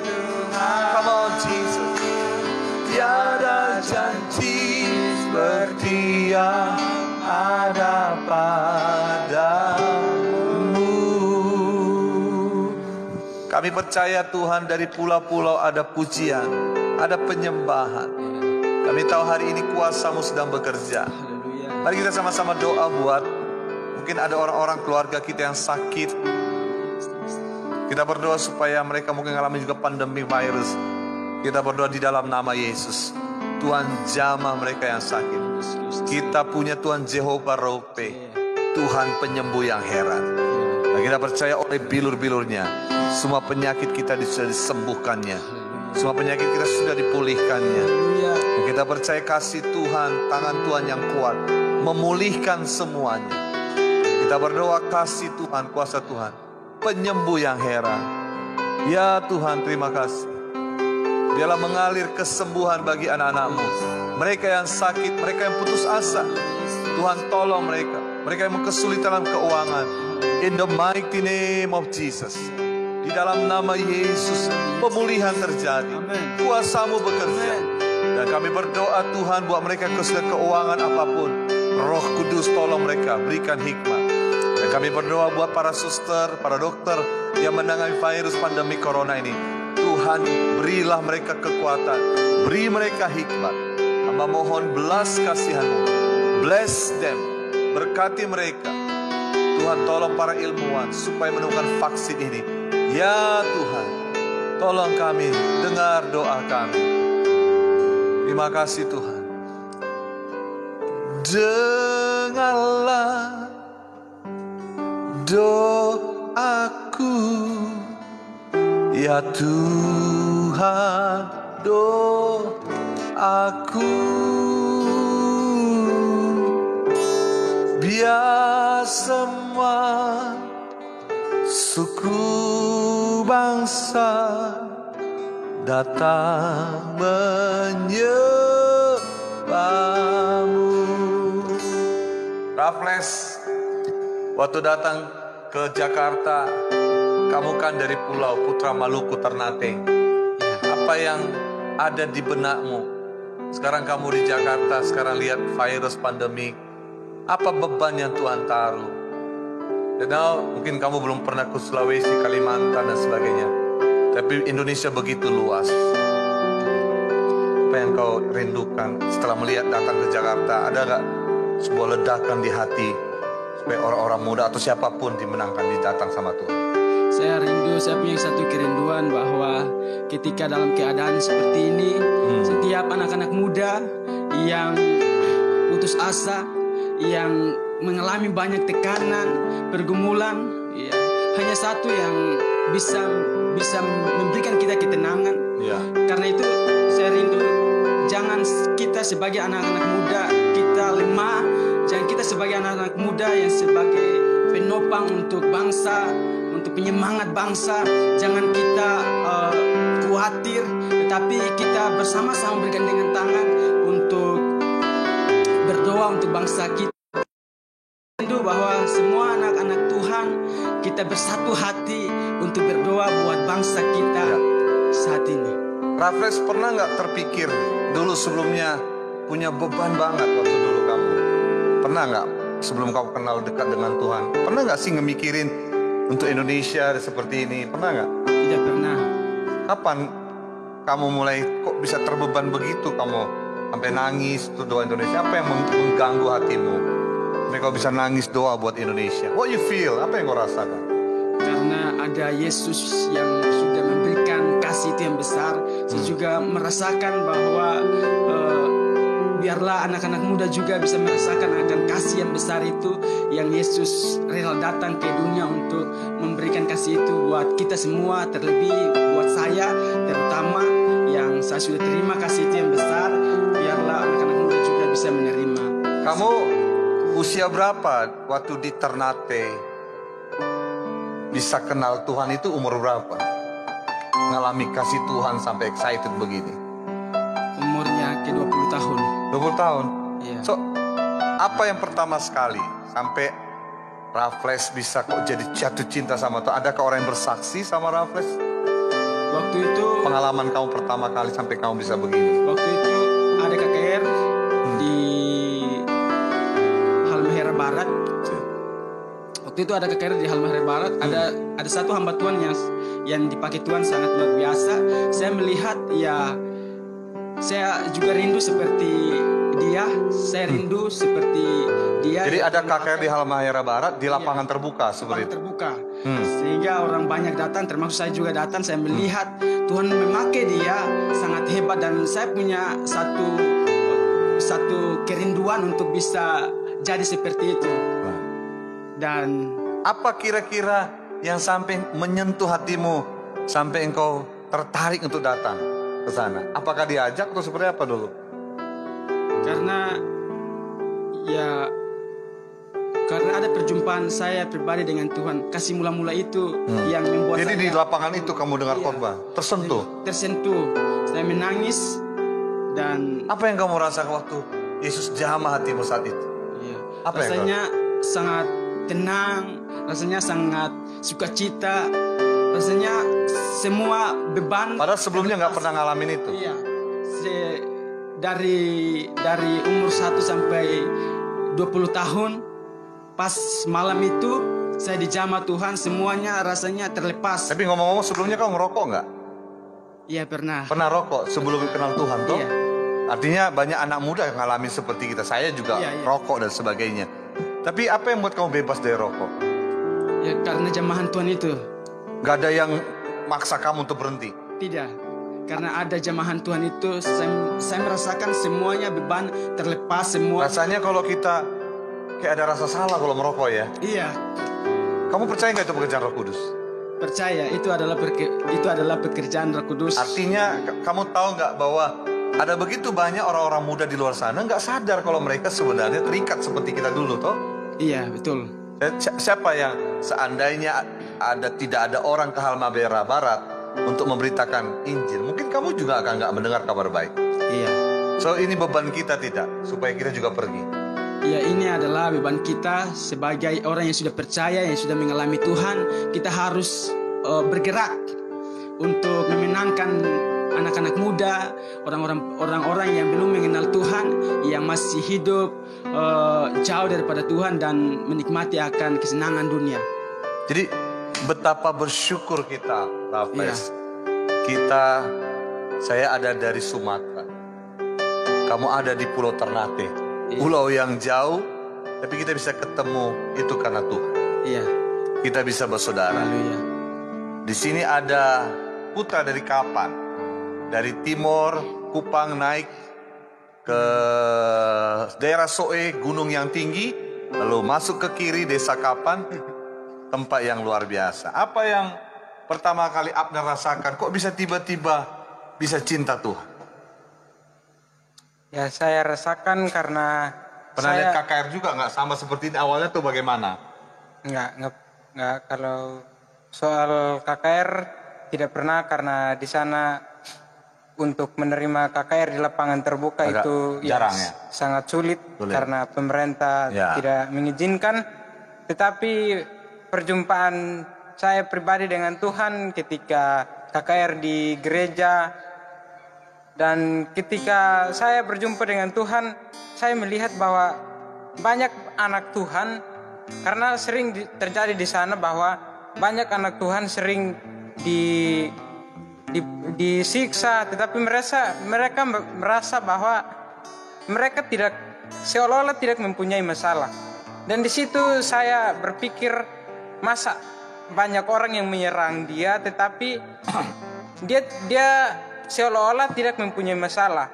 A: Come on Jesus. Tiada janji seperti yang ada padamu. Kami percaya Tuhan, dari pulau-pulau ada pujian, ada penyembahan. Kami tahu hari ini kuasa-Mu sedang bekerja. Mari kita sama-sama doa buat mungkin ada orang-orang keluarga kita yang sakit. Kita berdoa supaya mereka mungkin mengalami juga pandemi virus. Kita berdoa di dalam nama Yesus. Tuhan jamah mereka yang sakit. Kita punya Tuhan Jehovah Rope, Tuhan penyembuh yang heran. Dan kita percaya oleh bilur-bilurnya semua penyakit kita sudah disembuhkannya, semua penyakit kita sudah dipulihkannya. Dan kita percaya kasih Tuhan, tangan Tuhan yang kuat memulihkan semuanya. Kita berdoa kasih Tuhan, kuasa Tuhan, penyembuh yang heran. Ya Tuhan, terima kasih. Biarlah mengalir kesembuhan bagi anak-anak-Mu. Mereka yang sakit, mereka yang putus asa, Tuhan tolong mereka. Mereka yang kesulitan dalam keuangan, in the mighty name of Jesus. Di dalam nama Yesus, pemulihan terjadi. Kuasa-Mu bekerja. Dan kami berdoa Tuhan, buat mereka kesulitan keuangan apapun, Roh Kudus tolong mereka, berikan hikmat. Dan kami berdoa buat para suster, para dokter yang menangani virus pandemi corona ini. Tuhan, berilah mereka kekuatan, beri mereka hikmat. Hamba mohon belas kasihan-Mu, bless them, berkati mereka. Tuhan, tolong para ilmuwan supaya menemukan vaksin ini. Ya Tuhan, tolong kami, dengar doa kami. Terima kasih Tuhan. Dengarlah doaku, ya Tuhan, doaku. Biar semua suku bangsa datang menyembah-Mu. Raffles, waktu datang ke Jakarta, kamu kan dari pulau Putra Maluku Ternate. Apa yang ada di benakmu? Sekarang kamu di Jakarta, sekarang lihat virus pandemi. Apa beban yang Tuhan taruh? Mungkin kamu belum pernah ke Sulawesi, Kalimantan dan sebagainya. Tapi Indonesia begitu luas. Apa yang kau rindukan setelah melihat datang ke Jakarta? Ada gak sebuah ledakan di hati supaya orang-orang muda atau siapapun dimenangkan datang sama Tuhan?
B: Saya rindu, saya punya satu kerinduan bahwa ketika dalam keadaan seperti ini, setiap anak-anak muda yang putus asa, yang mengalami banyak tekanan, pergumulan, ya, hanya satu yang bisa memberikan kita ketenangan.
A: Ya.
B: Karena itu saya rindu, jangan kita sebagai anak-anak muda kita lemah, jangan kita sebagai anak-anak muda yang sebagai penopang untuk bangsa, untuk penyemangat bangsa, jangan kita khawatir, tetapi kita bersama-sama bergandengan tangan untuk berdoa untuk bangsa kita. Rindu bahwa semua anak-anak Tuhan kita bersatu hati untuk berdoa buat bangsa kita saat ini.
A: Raffles, pernah nggak terpikir dulu sebelumnya punya beban banget waktu dulu kamu? Pernah nggak sebelum kamu kenal dekat dengan Tuhan? Pernah nggak sih ngemikirin untuk Indonesia seperti ini? Pernah nggak?
B: Tidak pernah.
A: Kapan kamu mulai kok bisa terbeban begitu, kamu sampai nangis tuh doa Indonesia? Apa yang mengganggu hatimu sampai kau bisa nangis doa buat Indonesia? What you feel? Apa yang kau rasakan?
B: Karena ada Yesus yang sudah memberikan kasih itu yang besar. Saya juga merasakan bahwa biarlah anak-anak muda juga bisa merasakan akan kasih yang besar itu, yang Yesus rela datang ke dunia untuk memberikan kasih itu buat kita semua, terlebih buat saya terutama yang saya sudah terima kasih itu yang besar. Biarlah anak-anak muda juga bisa menerima.
A: Kamu usia berapa waktu di Ternate bisa kenal Tuhan? Itu umur berapa? Ngalami kasih Tuhan sampai excited begini?
B: Umurnya ke 20 tahun.
A: 20 tahun.
B: Iya.
A: So, apa yang pertama sekali sampai Raffles bisa kok jadi jatuh cinta sama Tuhan? Adakah orang yang bersaksi sama Raffles?
B: Waktu itu
A: Pengalaman kamu pertama kali sampai kamu bisa begini.
B: waktu itu ada KKR di Halmahera Barat. Waktu itu ada KKR di Halmahera Barat. Ada satu hamba Tuhan yang dipakai Tuhan sangat luar biasa. Saya melihat ya, saya juga rindu seperti dia. Saya rindu seperti dia.
A: Jadi ada KKR di Halmahera Barat di lapangan terbuka seperti itu.
B: Terbuka. Sehingga orang banyak datang, termasuk saya juga datang. Saya melihat Tuhan memakai dia sangat hebat, dan saya punya satu kerinduan untuk bisa jadi seperti itu. Dan
A: Apa kira-kira yang sampai menyentuh hatimu sampai engkau tertarik untuk datang ke sana? Apakah diajak atau seperti apa dulu?
B: karena ada perjumpaan saya pribadi dengan Tuhan, kasih mula-mula itu yang membuat
A: Jadi
B: saya
A: di lapangan itu kamu dengar
B: Iya.
A: khotbah, tersentuh.
B: saya menangis. Dan
A: Apa yang kamu rasakan waktu Yesus jamah hatimu saat itu?
B: iya,
A: Apa yang
B: rasanya sangat tenang, rasanya sangat sukacita, rasanya semua beban.
A: Padahal sebelumnya nggak pernah ngalamin itu.
B: Iya, dari umur 1 sampai 20 tahun, pas malam itu saya dijamah Tuhan, semuanya rasanya terlepas.
A: Tapi ngomong-ngomong sebelumnya kamu ngerokok nggak?
B: Iya pernah.
A: Pernah rokok sebelum kenal Tuhan toh?
B: Iya.
A: Artinya banyak anak muda yang ngalamin seperti kita. Saya juga
B: Iya.
A: rokok dan sebagainya. Tapi apa yang buat kamu bebas dari rokok?
B: Ya karena jamahan Tuhan itu.
A: Gak ada yang maksa kamu untuk berhenti.
B: Tidak. Karena ada jamahan Tuhan itu, saya merasakan semuanya beban terlepas semua.
A: Rasanya kalau kita kayak ada rasa salah kalau merokok ya.
B: Iya,
A: Kamu percaya nggak itu pekerjaan Roh Kudus?
B: percaya itu adalah pekerjaan Roh Kudus.
A: Artinya kamu tahu nggak bahwa ada begitu banyak orang-orang muda di luar sana nggak sadar kalau mereka sebenarnya terikat seperti kita dulu toh?
B: Iya, betul.
A: Siapa yang seandainya tidak ada orang ke Halmahera Barat untuk memberitakan Injil, mungkin kamu juga akan nggak mendengar kabar baik.
B: Iya.
A: So ini beban kita tidak, supaya kita juga pergi.
B: Ya, ini adalah beban kita sebagai orang yang sudah percaya, yang sudah mengalami Tuhan. Kita harus bergerak untuk memenangkan anak-anak muda, orang-orang yang belum mengenal Tuhan, yang masih hidup jauh daripada Tuhan dan menikmati akan kesenangan dunia.
A: Jadi betapa bersyukur kita, Raffles. Saya ada dari Sumatera, kamu ada di Pulau Ternate. Pulau yang jauh, tapi kita bisa ketemu itu karena Tuhan.
B: Iya.
A: Kita bisa bersaudara.
B: Haleluya.
A: Di sini ada putra dari Kapan, dari timur Kupang naik ke daerah Soe, gunung yang tinggi, lalu masuk ke kiri desa Kapan, tempat yang luar biasa. Apa yang pertama kali Abner rasakan? Kok bisa tiba-tiba bisa cinta Tuhan?
C: Ya saya rasakan karena
A: Pernah
C: saya
A: lihat KKR juga nggak sama seperti ini awalnya tuh bagaimana?
C: nggak kalau soal KKR tidak pernah, karena di sana untuk menerima KKR di lapangan terbuka
A: Agak
C: itu
A: jarang ya?
C: sangat sulit karena pemerintah
A: Ya.
C: tidak mengizinkan. Tetapi perjumpaan saya pribadi dengan Tuhan ketika KKR di gereja, dan ketika saya berjumpa dengan Tuhan, saya melihat bahwa banyak anak Tuhan, karena sering terjadi di sana bahwa banyak anak Tuhan sering disiksa, tetapi mereka merasa bahwa mereka seolah-olah tidak mempunyai masalah. Dan di situ saya berpikir, masa banyak orang yang menyerang dia, tetapi dia seolah-olah tidak mempunyai masalah.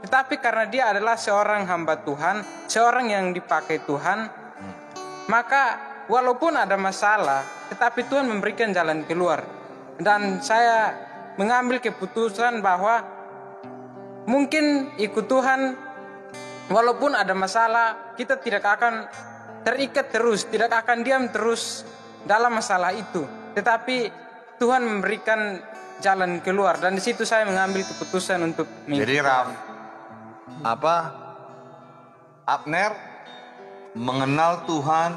C: Tetapi karena dia adalah seorang hamba Tuhan, seorang yang dipakai Tuhan, maka walaupun ada masalah, tetapi Tuhan memberikan jalan keluar. Dan saya mengambil keputusan bahwa mungkin ikut Tuhan, walaupun ada masalah, kita tidak akan terikat terus, tidak akan diam terus dalam masalah itu. Tetapi Tuhan memberikan jalan keluar, dan di situ saya mengambil keputusan untuk
A: Jadi Abner mengenal Tuhan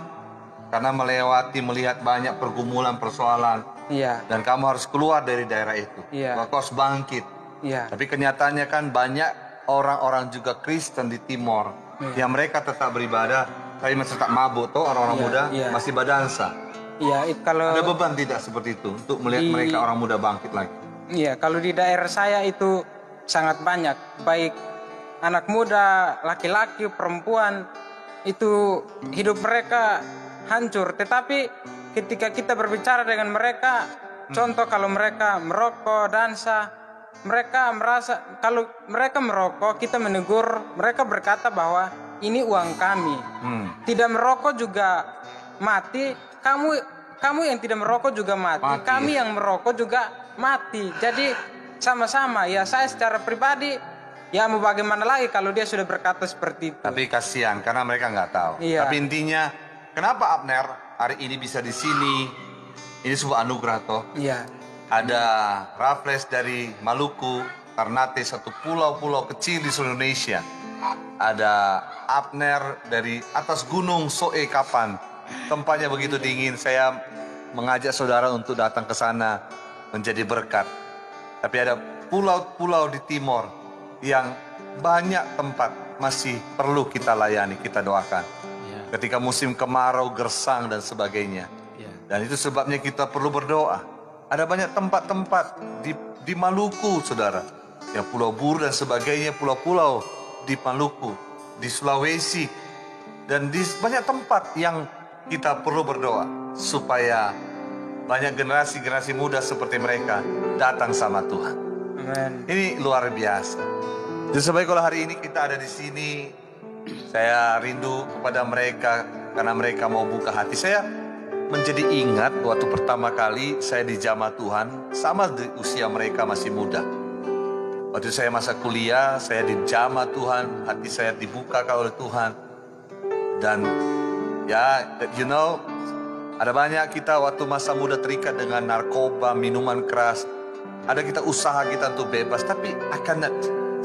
A: karena melihat banyak pergumulan, persoalan.
C: Iya.
A: Dan kamu harus keluar dari daerah itu.
C: Iya.
A: Kau harus bangkit.
C: Iya.
A: Tapi kenyataannya kan banyak orang-orang juga Kristen di Timor. Yang mereka tetap beribadah, tapi masih tetap mabuk tuh orang-orang muda, masih berdansa.
C: Iya, kalau
A: Ada beban tidak seperti itu untuk melihat mereka orang muda bangkit lagi?
C: Iya, kalau di daerah saya itu sangat banyak, baik anak muda, laki-laki, perempuan, itu hidup mereka hancur. Tetapi ketika kita berbicara dengan mereka, contoh kalau mereka merokok, dansa, mereka merasa kalau mereka merokok, kita menegur, mereka berkata bahwa ini uang kami. Tidak merokok juga mati, kamu yang tidak merokok juga mati. Kami yang merokok juga mati. Jadi sama-sama. Ya saya secara pribadi, ya mau bagaimana lagi kalau dia sudah berkata seperti itu.
A: Tapi kasihan karena mereka nggak tahu.
C: Iya.
A: Tapi intinya, kenapa Abner hari ini bisa di sini? Ini sebuah anugerah toh.
C: Iya.
A: Ada Raffles dari Maluku, Ternate, satu pulau-pulau kecil di seluruh Indonesia. Ada Abner dari atas gunung Soe Kapan. Tempatnya begitu dingin. Saya mengajak saudara untuk datang ke sana menjadi berkat. Tapi ada pulau-pulau di timur yang banyak tempat masih perlu kita layani, kita doakan. Ketika musim kemarau, gersang dan sebagainya. Dan itu sebabnya kita perlu berdoa. Ada banyak tempat-tempat di Maluku, saudara. Yang Pulau Buru dan sebagainya, pulau-pulau di Maluku, di Sulawesi. Dan di banyak tempat yang kita perlu berdoa. Supaya banyak generasi-generasi muda seperti mereka datang sama Tuhan.
C: Amen.
A: Ini luar biasa. Jadi sebaik kalau hari ini kita ada di sini, saya rindu kepada mereka karena mereka mau buka hati. Saya menjadi ingat waktu pertama kali saya dijamah Tuhan, sama di usia mereka masih muda. Waktu saya masa kuliah, saya dijamah Tuhan, hati saya dibuka oleh Tuhan. Dan ya, you know, ada banyak kita waktu masa muda terikat dengan narkoba, minuman keras. Ada kita usaha kita untuk bebas, tapi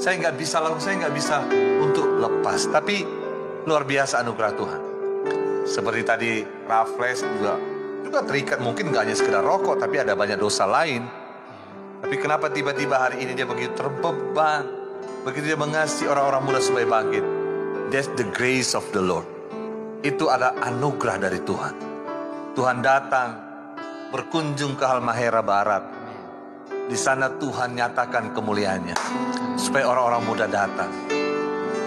A: saya nggak bisa untuk lepas. Tapi luar biasa anugerah Tuhan. Seperti tadi Raffles juga terikat, mungkin gak hanya sekedar rokok, tapi ada banyak dosa lain. Tapi kenapa tiba-tiba hari ini dia begitu terbeban, begitu dia mengasihi orang-orang muda supaya bangkit? That's the grace of the Lord. Itu ada anugerah dari Tuhan. Tuhan datang berkunjung ke Halmahera Barat. Di sana Tuhan nyatakan kemuliaannya supaya orang-orang muda datang.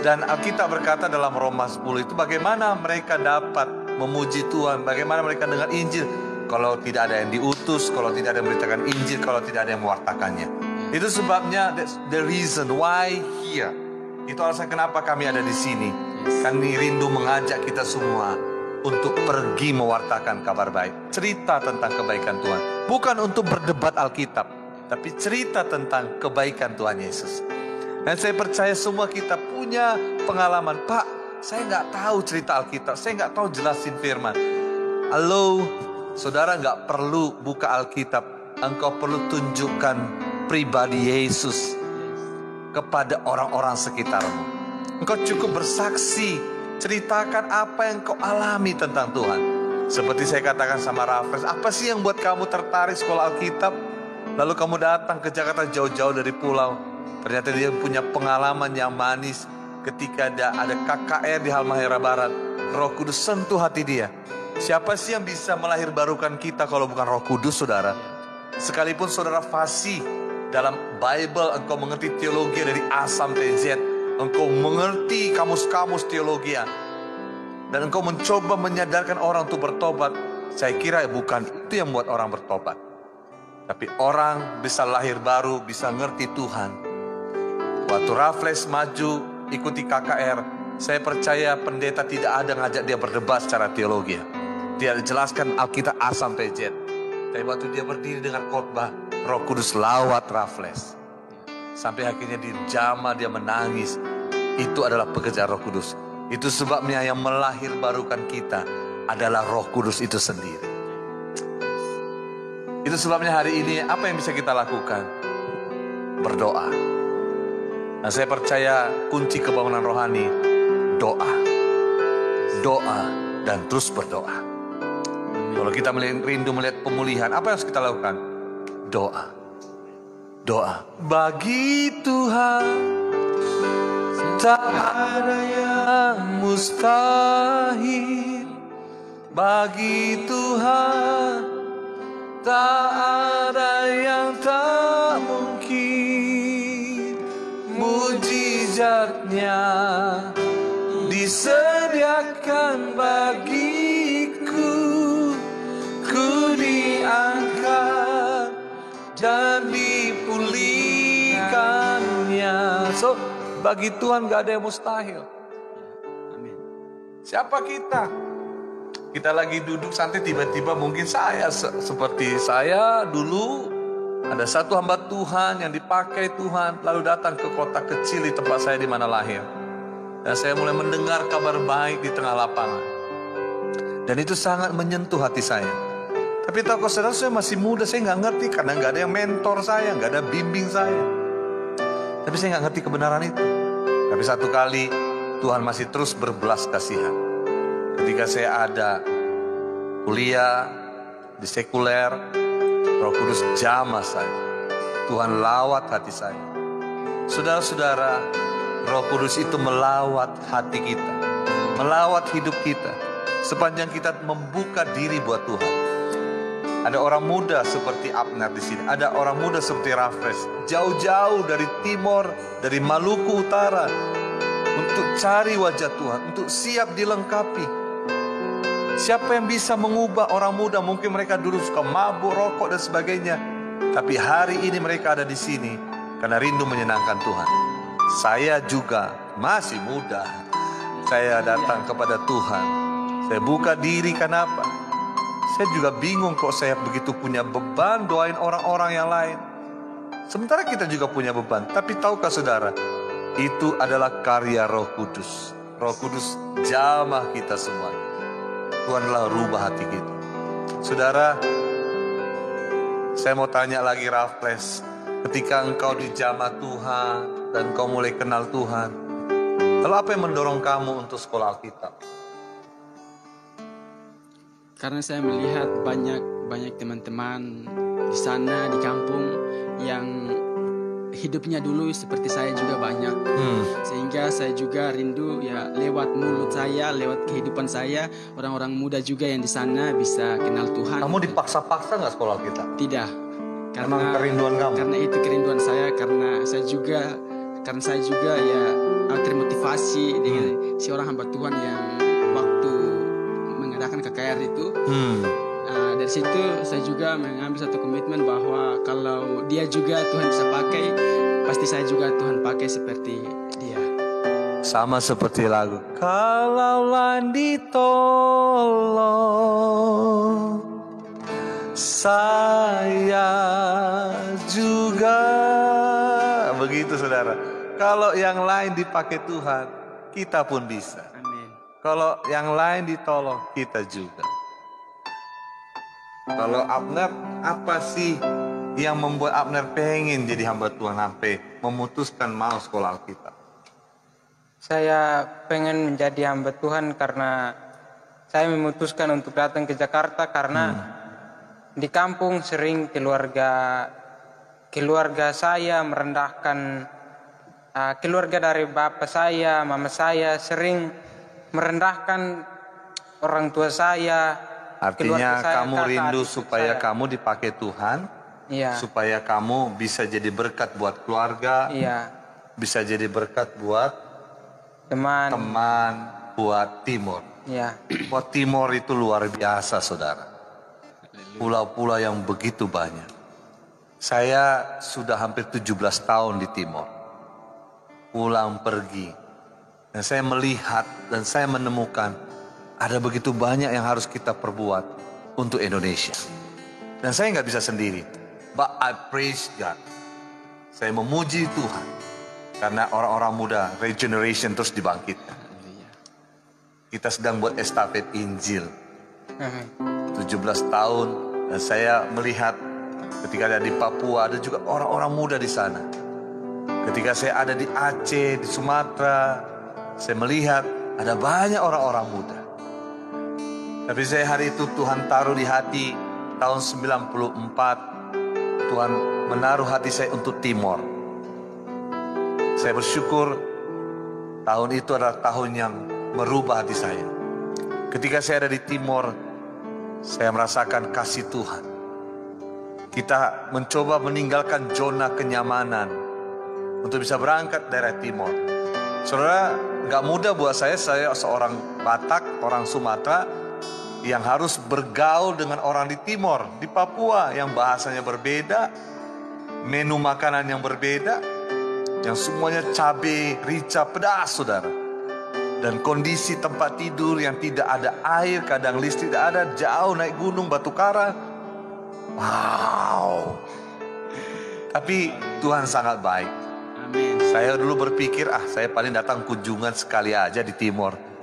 A: Dan Alkitab berkata dalam Roma 10 itu bagaimana mereka dapat memuji Tuhan, bagaimana mereka dengar Injil kalau tidak ada yang diutus, kalau tidak ada yang memberitakan Injil, kalau tidak ada yang mewartakannya. Itu sebabnya the reason why here. Itu alasan kenapa kami ada di sini. Kami rindu mengajak kita semua untuk pergi mewartakan kabar baik, cerita tentang kebaikan Tuhan, bukan untuk berdebat Alkitab, tapi cerita tentang kebaikan Tuhan Yesus. Dan saya percaya semua kita punya pengalaman. Pak, saya nggak tahu cerita Alkitab, saya nggak tahu jelasin firman. Halo, saudara nggak perlu buka Alkitab. Engkau perlu tunjukkan pribadi Yesus kepada orang-orang sekitarmu. Engkau cukup bersaksi, ceritakan apa yang kau alami tentang Tuhan. Seperti saya katakan sama Raffles, apa sih yang buat kamu tertarik sekolah Alkitab? Lalu kamu datang ke Jakarta jauh-jauh dari pulau. Ternyata dia punya pengalaman yang manis ketika ada KKR di Halmahera Barat. Roh Kudus sentuh hati dia. Siapa sih yang bisa melahirbarukan kita kalau bukan Roh Kudus, saudara? Sekalipun saudara fasih dalam Bible, engkau mengerti teologi dari A sampai Z. Engkau mengerti kamus-kamus teologi. Dan engkau mencoba menyadarkan orang untuk bertobat. Saya kira bukan itu yang membuat orang bertobat. Tapi orang bisa lahir baru, bisa ngerti Tuhan. Waktu Raffles maju ikuti KKR, saya percaya pendeta tidak ada ngajak dia berdebat secara teologi. Dia jelaskan Alkitab A sampai Z. Tapi waktu dia berdiri dengan khotbah, Roh Kudus lawat Raffles. Sampai akhirnya dijamah, dia menangis. Itu adalah pekerjaan Roh Kudus. Itu sebabnya yang melahirbarukan kita adalah Roh Kudus itu sendiri. Itu sebabnya hari ini apa yang bisa kita lakukan? Berdoa. Nah, saya percaya kunci kebangunan rohani doa. doa dan terus berdoa. Kalau kita rindu melihat pemulihan, apa yang harus kita lakukan? Doa. Doa. Bagi Tuhan tak ada yang mustahil. Bagi Tuhan tak ada yang tak mungkin. Mujizatnya disediakan bagiku. Ku diangkat dan dipulihkannya. So, bagi Tuhan gak ada yang mustahil.
B: Amin.
A: Siapa kita? Kita lagi duduk santai, tiba-tiba mungkin saya seperti saya dulu ada satu hamba Tuhan yang dipakai Tuhan, lalu datang ke kota kecil di tempat saya di mana lahir. Dan saya mulai mendengar kabar baik di tengah lapangan. Dan itu sangat menyentuh hati saya. Tapi tahu saudara, saya masih muda, saya nggak ngerti karena nggak ada yang mentor saya, nggak ada bimbing saya. Tapi saya nggak ngerti kebenaran itu. Tapi satu kali Tuhan masih terus berbelas kasihan. Ketika saya ada kuliah di sekuler, Roh Kudus jamah saya. Tuhan lawat hati saya. Saudara-saudara, Roh Kudus itu melawat hati kita, melawat hidup kita, sepanjang kita membuka diri buat Tuhan. Ada orang muda seperti Abner di sini, ada orang muda seperti Raffles, jauh-jauh dari timur, dari Maluku Utara, untuk cari wajah Tuhan, untuk siap dilengkapi. Siapa yang bisa mengubah orang muda? Mungkin mereka dulu suka mabuk, rokok dan sebagainya, tapi hari ini mereka ada di sini karena rindu menyenangkan Tuhan. Saya juga masih muda. Saya datang kepada Tuhan. Saya buka diri, kenapa? Saya juga bingung kok saya begitu punya beban doain orang-orang yang lain. Sementara kita juga punya beban. Tapi tahukah saudara, itu adalah karya Roh Kudus. Roh Kudus jamah kita semua. Tuhanlah rubah hati kita. Saudara, saya mau tanya lagi Raffles, ketika engkau dijamah Tuhan dan kau mulai kenal Tuhan, lalu apa yang mendorong kamu untuk sekolah Alkitab?
B: Karena saya melihat banyak teman-teman di sana di kampung yang hidupnya dulu seperti saya juga banyak. Sehingga saya juga rindu ya lewat mulut saya, lewat kehidupan saya, orang-orang muda juga yang di sana bisa kenal Tuhan.
A: Kamu dipaksa-paksa nggak sekolah Alkitab?
B: Tidak.
A: Karena kerinduan kamu.
B: Karena itu kerinduan saya, karena saya juga ya termotivasi dengan si orang hamba Tuhan yang waktu mengadakan KKR itu. Dari situ saya juga mengambil satu komitmen bahwa kalau dia juga Tuhan bisa pakai, pasti saya juga Tuhan pakai seperti dia.
A: Sama seperti lagu. Kalau lain ditolong, saya juga. Begitu saudara. Kalau yang lain dipakai Tuhan, kita pun bisa.
B: Amin.
A: Kalau yang lain ditolong, kita juga. Kalau Abner, apa sih yang membuat Abner pengen jadi hamba Tuhan sampai memutuskan mau sekolah Alkitab?
C: Saya pengen menjadi hamba Tuhan karena saya memutuskan untuk datang ke Jakarta karena di kampung sering keluarga saya merendahkan, keluarga dari bapak saya, mama saya sering merendahkan orang tua saya.
A: Artinya kamu rindu supaya kamu dipakai Tuhan, supaya kamu bisa jadi berkat buat keluarga, bisa jadi berkat buat teman, buat Timor. Buat Timor itu luar biasa saudara. Pulau-pulau yang begitu banyak. Saya sudah hampir 17 tahun di Timor. Pulang pergi. Dan saya melihat dan saya menemukan ada begitu banyak yang harus kita perbuat untuk Indonesia. Dan saya nggak bisa sendiri. But I praise God. Saya memuji Tuhan. Karena orang-orang muda, regeneration terus dibangkitkan. Kita sedang buat estafet Injil. 17 tahun. Dan saya melihat ketika ada di Papua, ada juga orang-orang muda di sana. Ketika saya ada di Aceh, di Sumatera, saya melihat ada banyak orang-orang muda. Tapi saya hari itu Tuhan taruh di hati tahun 94. Tuhan menaruh hati saya untuk Timor. Saya bersyukur tahun itu adalah tahun yang merubah hati saya. Ketika saya ada di Timor, saya merasakan kasih Tuhan. Kita mencoba meninggalkan zona kenyamanan untuk bisa berangkat dari Timor. Saudara, gak mudah buat saya seorang Batak, orang Sumatera, yang harus bergaul dengan orang di Timor, di Papua, yang bahasanya berbeda, menu makanan yang berbeda, yang semuanya cabai, rica, pedas, saudara. Dan kondisi tempat tidur yang tidak ada air, kadang listrik tidak ada, jauh naik gunung Batu Kara. Wow. Tapi Tuhan sangat baik.
B: Amin.
A: Saya dulu berpikir, saya paling datang kunjungan sekali aja di Timor.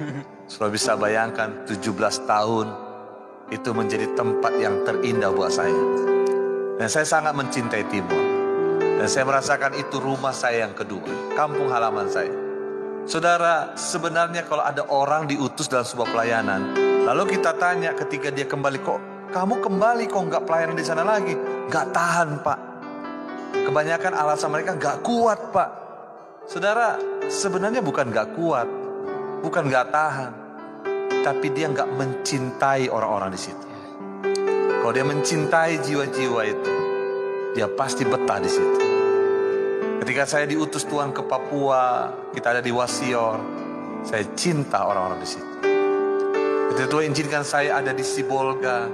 A: Sudah bisa bayangkan 17 tahun itu menjadi tempat yang terindah buat saya. Dan saya sangat mencintai Timor. Dan saya merasakan itu rumah saya yang kedua, kampung halaman saya. Saudara, sebenarnya kalau ada orang diutus dalam sebuah pelayanan, lalu kita tanya ketika dia kembali, kok kamu kembali kok nggak pelayanan di sana lagi? Nggak tahan, Pak. Kebanyakan alasan mereka nggak kuat, Pak. Saudara, sebenarnya bukan nggak kuat, bukan nggak tahan, tapi dia nggak mencintai orang-orang di situ. Kalau dia mencintai jiwa-jiwa itu, dia pasti betah di situ. Ketika saya diutus Tuhan ke Papua, kita ada di Wasior, saya cinta orang-orang di situ. Ketika Tuhan izinkan saya ada di Sibolga,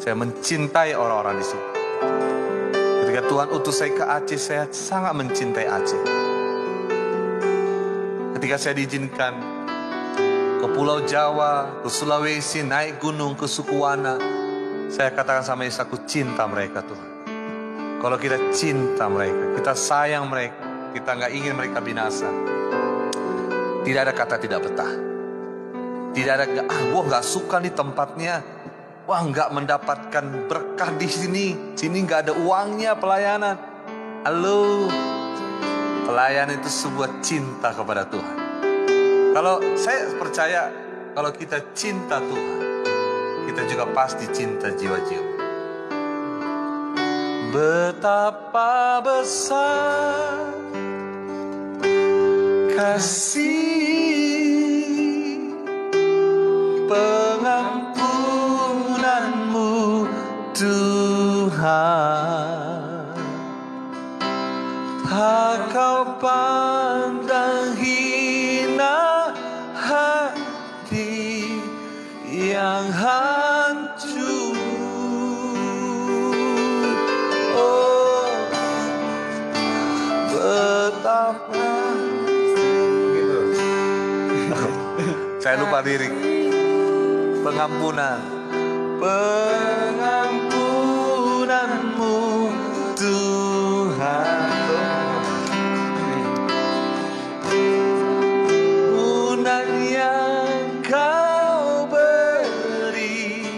A: saya mencintai orang-orang di situ. Ketika Tuhan utus saya ke Aceh, saya sangat mencintai Aceh. Ketika saya diizinkan ke Pulau Jawa, ke Sulawesi, naik gunung ke Sukuwana, saya katakan sama Yesus, aku cinta mereka Tuhan. Kalau kita cinta mereka, kita sayang mereka, kita nggak ingin mereka binasa, tidak ada kata tidak betah. Tidak ada, gua nggak suka nih tempatnya, wah nggak mendapatkan berkah di sini nggak ada uangnya pelayanan. Halo, pelayanan itu sebuah cinta kepada Tuhan. Kalau saya percaya, kalau kita cinta Tuhan, kita juga pasti cinta jiwa-jiwa. Betapa besar kasih pengampunanmu Tuhan, tak kau pandang hina hati yang hancur. Oh, betapa. Saya lupa lirik. Pengampunanmu Tuhan, ampunan yang kau beri,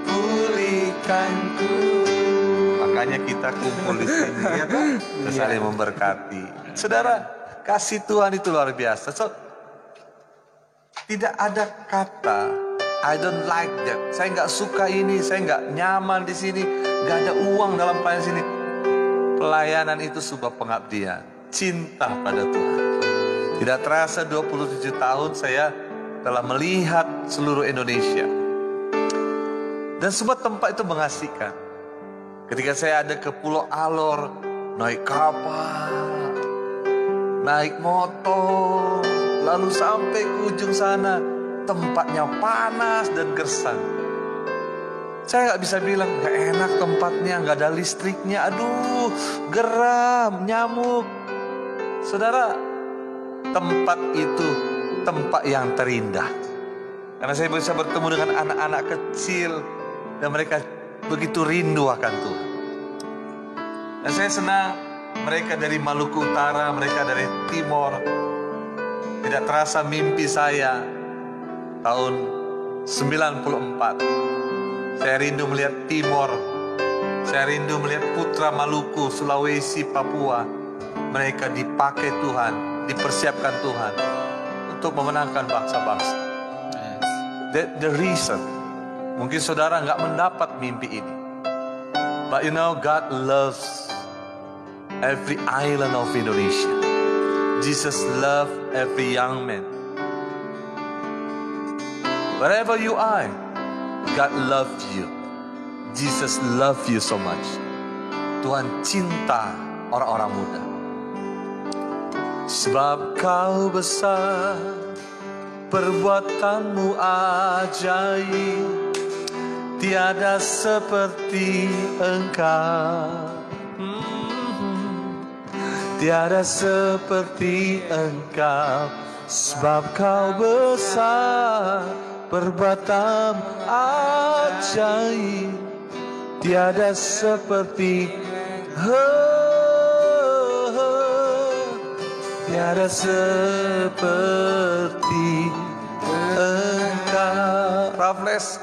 A: pulihkanku. Makanya kita kumpul di sini, ya kan? Saling memberkati. Saudara, kasih Tuhan itu luar biasa. So, tidak ada kata I don't like that. Saya nggak suka ini, saya nggak nyaman di sini, nggak ada uang dalam pelayanan sini. Pelayanan itu sebuah pengabdian, cinta pada Tuhan. Tidak terasa 27 tahun saya telah melihat seluruh Indonesia. Dan semua tempat itu mengasihkan. Ketika saya ada ke Pulau Alor, naik kapal, naik motor, lalu sampai ke ujung sana, tempatnya panas dan gersang. Saya nggak bisa bilang nggak enak tempatnya, nggak ada listriknya, aduh geram, nyamuk. Saudara, tempat itu tempat yang terindah, karena saya bisa bertemu dengan anak-anak kecil dan mereka begitu rindu akan Tuhan. Dan saya senang mereka dari Maluku Utara, mereka dari Timor. Tidak terasa mimpi saya tahun 94. Saya rindu melihat Timor. Saya rindu melihat putra Maluku, Sulawesi, Papua. Mereka dipakai Tuhan, dipersiapkan Tuhan untuk memenangkan bangsa-bangsa. The reason Mungkin saudara nggak mendapat mimpi ini. But you know, God loves every island of Indonesia. Jesus loves every young man. Wherever you are, God loves you. Jesus loves you so much. Tuhan cinta orang-orang muda. Sebab kau besar, perbuatanmu ajaib, tiada seperti engkau. Tiada seperti engkau. Sebab kau besar, perbuatan ajaib, tiada seperti tiada seperti engkau. Raffles,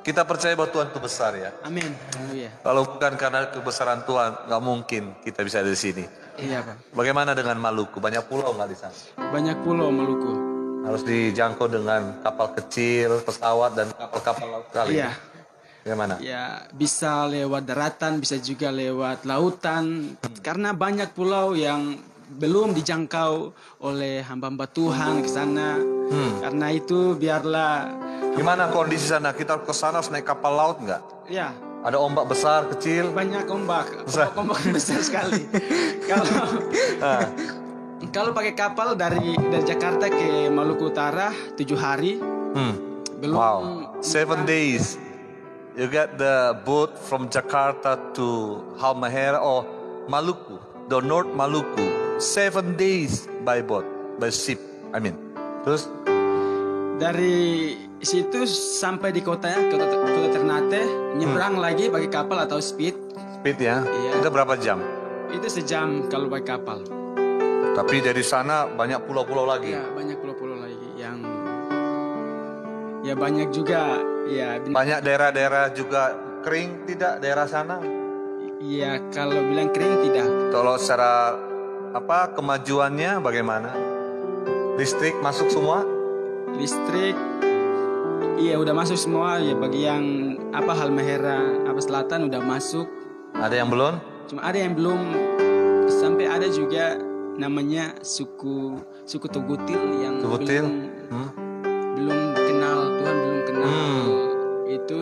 A: kita percaya bahwa Tuhan itu besar ya.
B: Amin. Haleluya.
A: Kalau bukan karena kebesaran Tuhan, nggak mungkin kita bisa ada di sini.
B: Iya, Pak.
A: Bagaimana dengan Maluku? Banyak pulau nggak di sana?
B: Banyak pulau Maluku.
A: Harus dijangkau dengan kapal kecil, pesawat, dan kapal-kapal laut kali.
B: Iya.
A: Bagaimana?
B: Ya, bisa lewat daratan, bisa juga lewat lautan. Karena banyak pulau yang belum dijangkau oleh hamba-hamba Tuhan ke sana. Karena itu biarlah.
A: Gimana kondisi sana? Kita ke sana harus naik kapal laut nggak?
B: Ya,
A: Ada ombak besar, kecil?
B: banyak ombak.
A: Besar.
B: Ombak besar sekali. Kalau pakai kapal dari Jakarta ke Maluku Utara 7 hari. Belum.
A: Wow, 7 days. You get the boat from Jakarta to Halmahera or Maluku, the North Maluku. 7 days by boat, by ship. I mean, terus
B: Dari situ sampai di kota Ternate, nyebrang lagi pakai kapal atau speed.
A: speed ya?
B: Iya.
A: Itu berapa jam?
B: Itu sejam kalau pakai kapal.
A: Tapi dari sana banyak pulau-pulau lagi.
B: Ya, banyak pulau-pulau lagi yang ya banyak juga ya.
A: Banyak daerah-daerah juga kering tidak daerah sana?
B: Ya kalau bilang kering tidak.
A: Kalau secara kemajuannya bagaimana? Listrik masuk semua?
B: Listrik iya udah masuk semua ya, bagi yang Halmahera selatan udah masuk.
A: Ada yang belum?
B: Cuma ada yang belum, sampai ada juga namanya suku Tugutil yang
A: Tugutil?
B: belum kenal Tuhan, belum kenal itu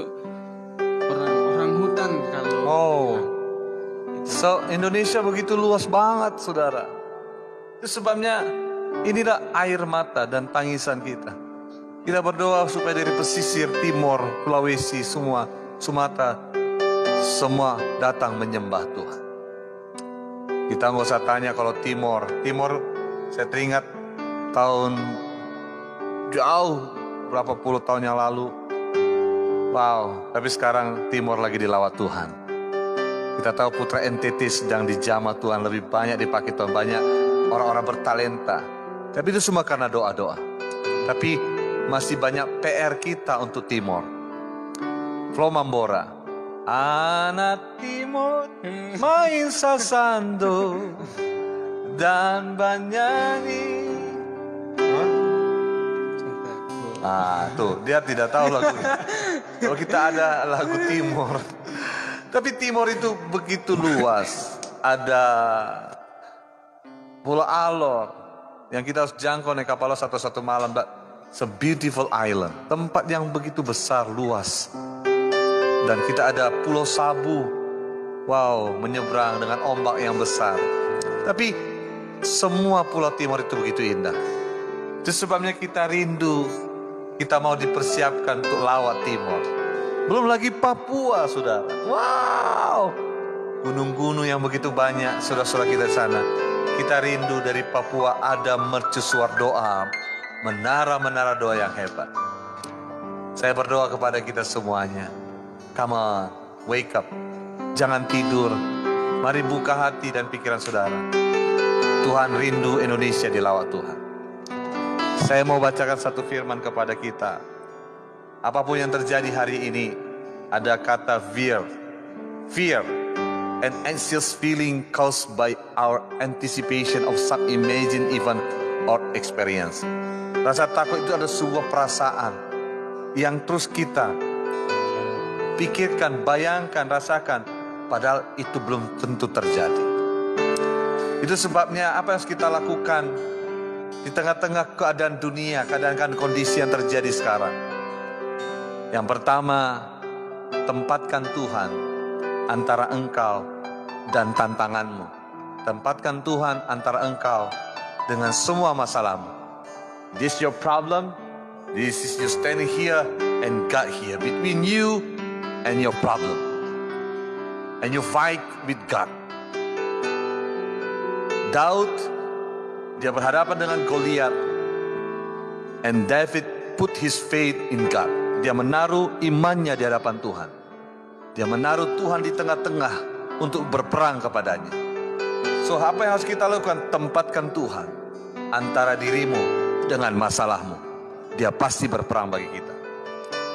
B: orang hutan kalau.
A: Oh. So Indonesia begitu luas banget, saudara. Itu sebabnya inilah air mata dan tangisan kita. Kita berdoa supaya dari pesisir, timur, Sulawesi, semua, Sumatera, semua datang menyembah Tuhan. Kita nggak usah tanya kalau timur, saya teringat tahun jauh berapa puluh tahun yang lalu. Wow, tapi sekarang timur lagi dilawat Tuhan. Kita tahu putra NTT sedang dijamah Tuhan, lebih banyak dipakai Tuhan, banyak orang-orang bertalenta. Tapi itu semua karena doa-doa. Tapi masih banyak PR kita untuk timur. Flo Mambora. Anak timur main sasando dan bernyanyi. Tuh dia tidak tahu lagunya. Kalau kita ada lagu timur. Tapi timur itu begitu luas. Ada Pulau Alor yang kita harus jangkau naik kapal satu malam. It's a beautiful island, tempat yang begitu besar, luas. Dan kita ada Pulau Sabu, wow, menyeberang dengan ombak yang besar. Tapi semua pulau timur itu begitu indah. Itu sebabnya kita rindu, kita mau dipersiapkan untuk lawat timur. Belum lagi Papua, saudara. Wow, gunung-gunung yang begitu banyak, saudara-saudara kita di sana. Kita rindu dari Papua ada mercusuar doa, menara-menara doa yang hebat. Saya berdoa kepada kita semuanya. Come on, wake up. Jangan tidur. Mari buka hati dan pikiran saudara. Tuhan rindu Indonesia dilawat Tuhan. Saya mau bacakan satu firman kepada kita. Apapun yang terjadi hari ini, ada kata fear. Fear, an anxious feeling caused by our anticipation of some imagined event or experience. Rasa takut itu adalah sebuah perasaan yang terus kita pikirkan, bayangkan, rasakan, padahal itu belum tentu terjadi. Itu sebabnya apa yang harus kita lakukan di tengah-tengah keadaan dunia, keadaan kondisi yang terjadi sekarang. Yang pertama, tempatkan Tuhan antara engkau dan tantanganmu. Tempatkan Tuhan antara engkau dengan semua masalahmu. This your problem, this is you standing here and God here, between you and your problem. And you fight with God. Daud, dia berhadapan dengan Goliat. And David put his faith in God. Dia menaruh imannya di hadapan Tuhan. Dia menaruh Tuhan di tengah-tengah untuk berperang kepadanya. So apa yang harus kita lakukan? Tempatkan Tuhan antara dirimu dengan masalahmu. Dia pasti berperang bagi kita.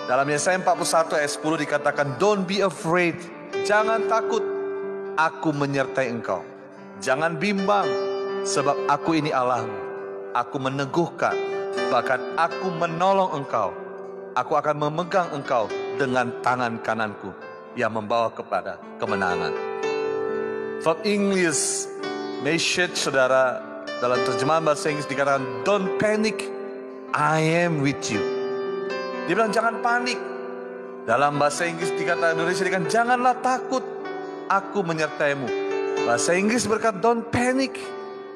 A: Dalam Yesaya 41 ayat 10 dikatakan, don't be afraid. Jangan takut, aku menyertai engkau. Jangan bimbang, sebab aku ini Allahmu. Aku meneguhkan, bahkan aku menolong engkau. Aku akan memegang engkau dengan tangan kananku yang membawa kepada kemenangan. From English message, saudara, dalam terjemahan bahasa Inggris dikatakan, don't panic, I am with you. Dia bilang jangan panik. Dalam bahasa Inggris dikatakan, Indonesia dikatakan, janganlah takut, aku menyertaimu. Bahasa Inggris berkata, don't panic,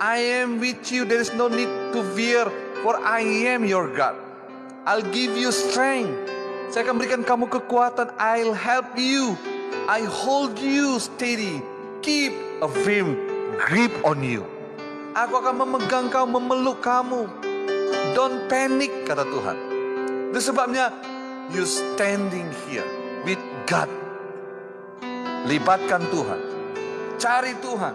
A: I am with you, there is no need to fear, for I am your God. I'll give you strength. Saya akan berikan kamu kekuatan. I'll help you. I hold you steady. Keep a firm grip on you. Aku akan memegang kamu, memeluk kamu. Don't panic, kata Tuhan. Itu sebabnya you standing here with God. Libatkan Tuhan. Cari Tuhan.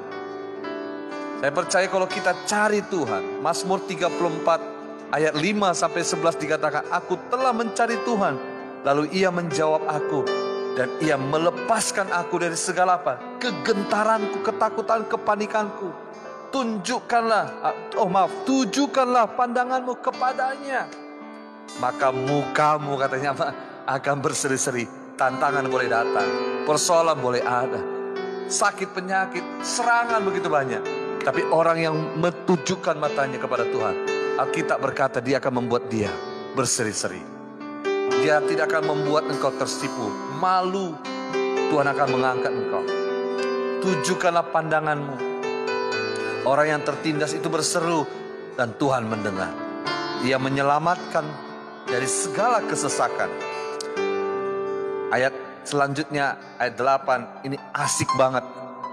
A: Saya percaya kalau kita cari Tuhan, Mazmur 34 ayat 5 sampai 11 dikatakan, aku telah mencari Tuhan, lalu Ia menjawab aku, dan Ia melepaskan aku dari segala apa? Kegentaranku, ketakutan, kepanikanku. Tujukanlah pandanganmu kepadanya. Maka mukamu, katanya apa? Akan berseri-seri. Tantangan boleh datang, persoalan boleh ada, sakit penyakit, serangan begitu banyak. Tapi orang yang mentujukan matanya kepada Tuhan, Alkitab berkata dia akan membuat dia berseri-seri. Dia tidak akan membuat engkau tersipu, malu. Tuhan akan mengangkat engkau. Tujukanlah pandanganmu. Orang yang tertindas itu berseru dan Tuhan mendengar. Ia menyelamatkan dari segala kesesakan. Ayat selanjutnya, ayat 8, ini asik banget.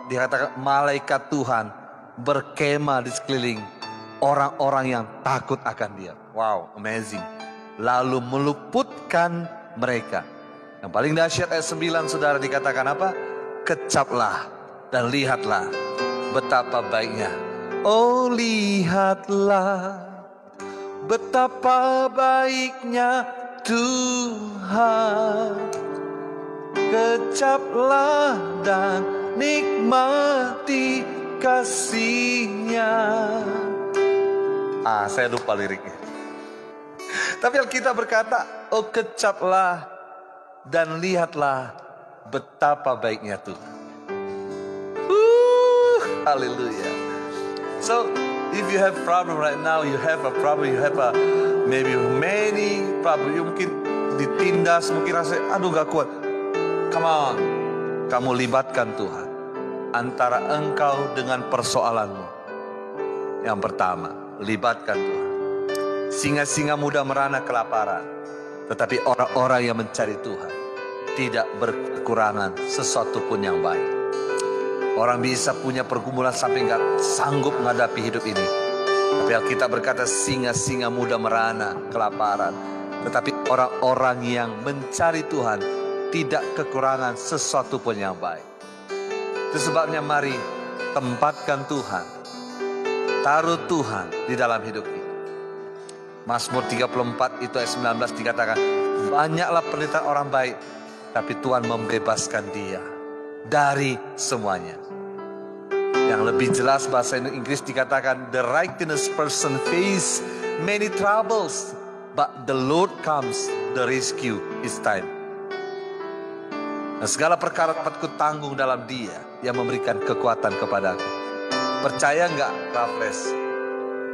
A: Dikatakan malaikat Tuhan berkemah di sekeliling orang-orang yang takut akan Dia. Wow, amazing. Lalu meluputkan mereka. Yang paling dahsyat ayat 9, saudara, dikatakan apa? Kecaplah dan lihatlah betapa baiknya. Oh, lihatlah betapa baiknya Tuhan. Kecaplah dan nikmati kasih-Nya. Saya lupa liriknya. Tapi Alkitab berkata, oh kecaplah dan lihatlah betapa baiknya Tuhan. Hallelujah. So, if you have problem right now, you have a problem, you have maybe many problem. You mungkin ditindas, mungkin rasa, aduh gak kuat. Come on, kamu libatkan Tuhan antara engkau dengan persoalanmu. Yang pertama, libatkan Tuhan. Singa-singa muda merana kelaparan, tetapi orang-orang yang mencari Tuhan tidak berkekurangan sesuatu pun yang baik. Orang bisa punya pergumulan sampai gak sanggup menghadapi hidup ini, tapi Alkitab berkata singa-singa muda merana kelaparan, tetapi orang-orang yang mencari Tuhan tidak kekurangan sesuatu pun yang baik. Itu sebabnya mari tempatkan Tuhan, taruh Tuhan di dalam hidup kita. Mazmur 34 itu ayat 19 dikatakan, banyaklah penderitaan orang baik, tapi Tuhan membebaskan dia dari semuanya. Yang lebih jelas bahasa Inggris dikatakan, the righteous person face many troubles, but the Lord comes, the rescue is time. Dan segala perkara dapat ku tanggung dalam Dia yang memberikan kekuatan kepadaku. Percaya nggak, Raffles?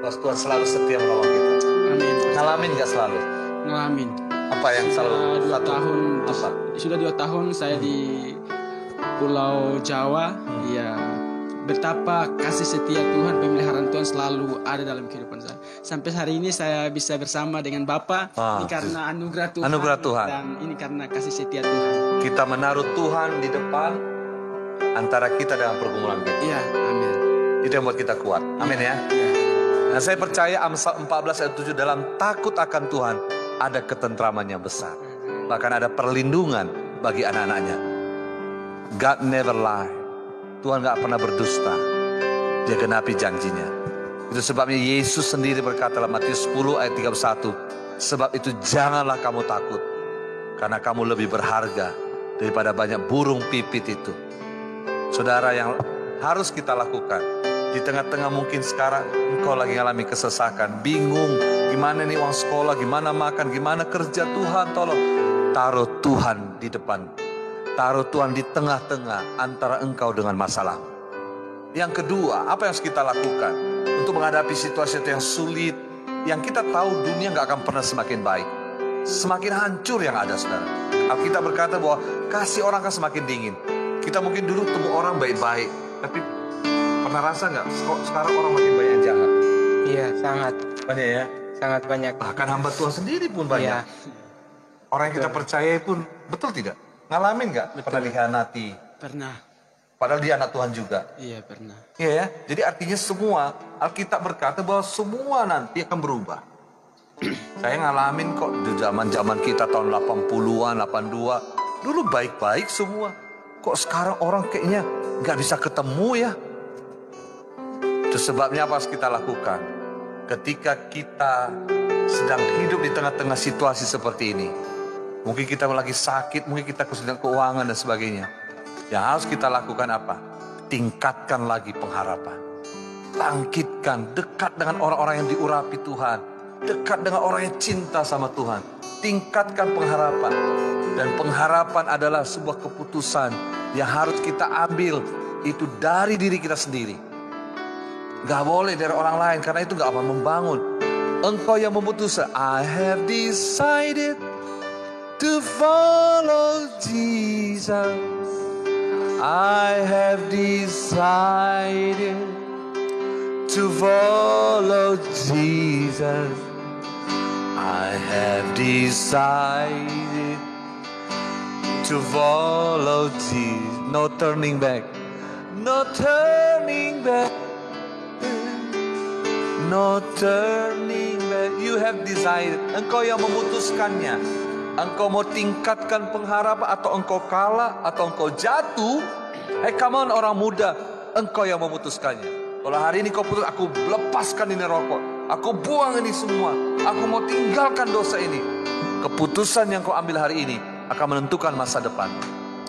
A: Bahwa Tuhan selalu setia menolong kita.
B: Amin.
A: Ngalamin nggak selalu?
B: Ngalamin.
A: Apa yang selalu?
B: Sudah 2 tahun saya di Pulau Jawa. Ya, betapa kasih setia Tuhan, pemeliharaan Tuhan selalu ada dalam kehidupan saya. Sampai hari ini saya bisa bersama dengan Bapak. Ini karena anugerah Tuhan.
A: Anugerah Tuhan.
B: Dan ini karena kasih setia Tuhan.
A: Kita menaruh Tuhan di depan antara kita dengan pergumulan kita.
B: Iya, amin.
A: Itu yang buat kita kuat. Amin ya.
B: Iya.
A: Nah, saya percaya Amsal 14 ayat 7, dalam takut akan Tuhan ada ketentraman yang besar. Bahkan ada perlindungan bagi anak-anaknya. God never lie. Tuhan gak pernah berdusta. Dia genapi janjinya. Itu sebabnya Yesus sendiri berkata dalam Matius 10 ayat 31, sebab itu janganlah kamu takut, karena kamu lebih berharga daripada banyak burung pipit itu. Saudara, yang harus kita lakukan di tengah-tengah mungkin sekarang engkau lagi ngalami kesesakan, bingung, gimana nih uang sekolah, gimana makan, gimana kerja. Tuhan tolong, taruh Tuhan di depan, taruh Tuhan di tengah-tengah antara engkau dengan masalah. Yang kedua, apa yang harus kita lakukan untuk menghadapi situasi yang sulit, yang kita tahu dunia gak akan pernah semakin baik, semakin hancur yang ada, saudara. Alkitab berkata bahwa kasih orang akan semakin dingin. Kita mungkin dulu temu orang baik-baik, tapi pernah rasa gak sekarang orang makin banyak yang jahat?
C: Iya, sangat.
A: Banyak ya?
C: Sangat banyak.
A: Bahkan hamba Tuhan sendiri pun banyak.
C: Iya.
A: Orang yang kita percayai pun, betul tidak? Ngalamin gak? Pernah dikhianati?
B: Pernah.
A: Padahal dia anak Tuhan juga.
B: Iya, pernah.
A: Iya ya, jadi artinya semua, Alkitab berkata bahwa semua nanti akan berubah. Saya ngalamin kok di zaman-zaman kita tahun 80-an, 82, dulu baik-baik semua. Kok sekarang orang kayaknya gak bisa ketemu ya? Itu sebabnya apa harus kita lakukan? Ketika kita sedang hidup di tengah-tengah situasi seperti ini, mungkin kita lagi sakit, mungkin kita kesulitan keuangan dan sebagainya. Yang harus kita lakukan apa? Tingkatkan lagi pengharapan. Bangkitkan, dekat dengan orang-orang yang diurapi Tuhan. Dekat dengan orang yang cinta sama Tuhan. Tingkatkan pengharapan. Dan pengharapan adalah sebuah keputusan yang harus kita ambil. Itu dari diri kita sendiri. Gak boleh dari orang lain, karena itu gak akan membangun. Engkau yang memutuskan. I have decided to follow Jesus. I have decided to follow Jesus. I have decided to follow Jesus. No turning back. No turning back. No turning back. You have decided. Engkau yang memutuskannya. Engkau mau tingkatkan pengharapan, atau engkau kalah, atau engkau jatuh. Hey, come on orang muda, engkau yang memutuskannya. Kalau hari ini kau putus, aku lepaskan ini rokok, aku buang ini semua, aku mau tinggalkan dosa ini. Keputusan yang kau ambil hari ini akan menentukan masa depan.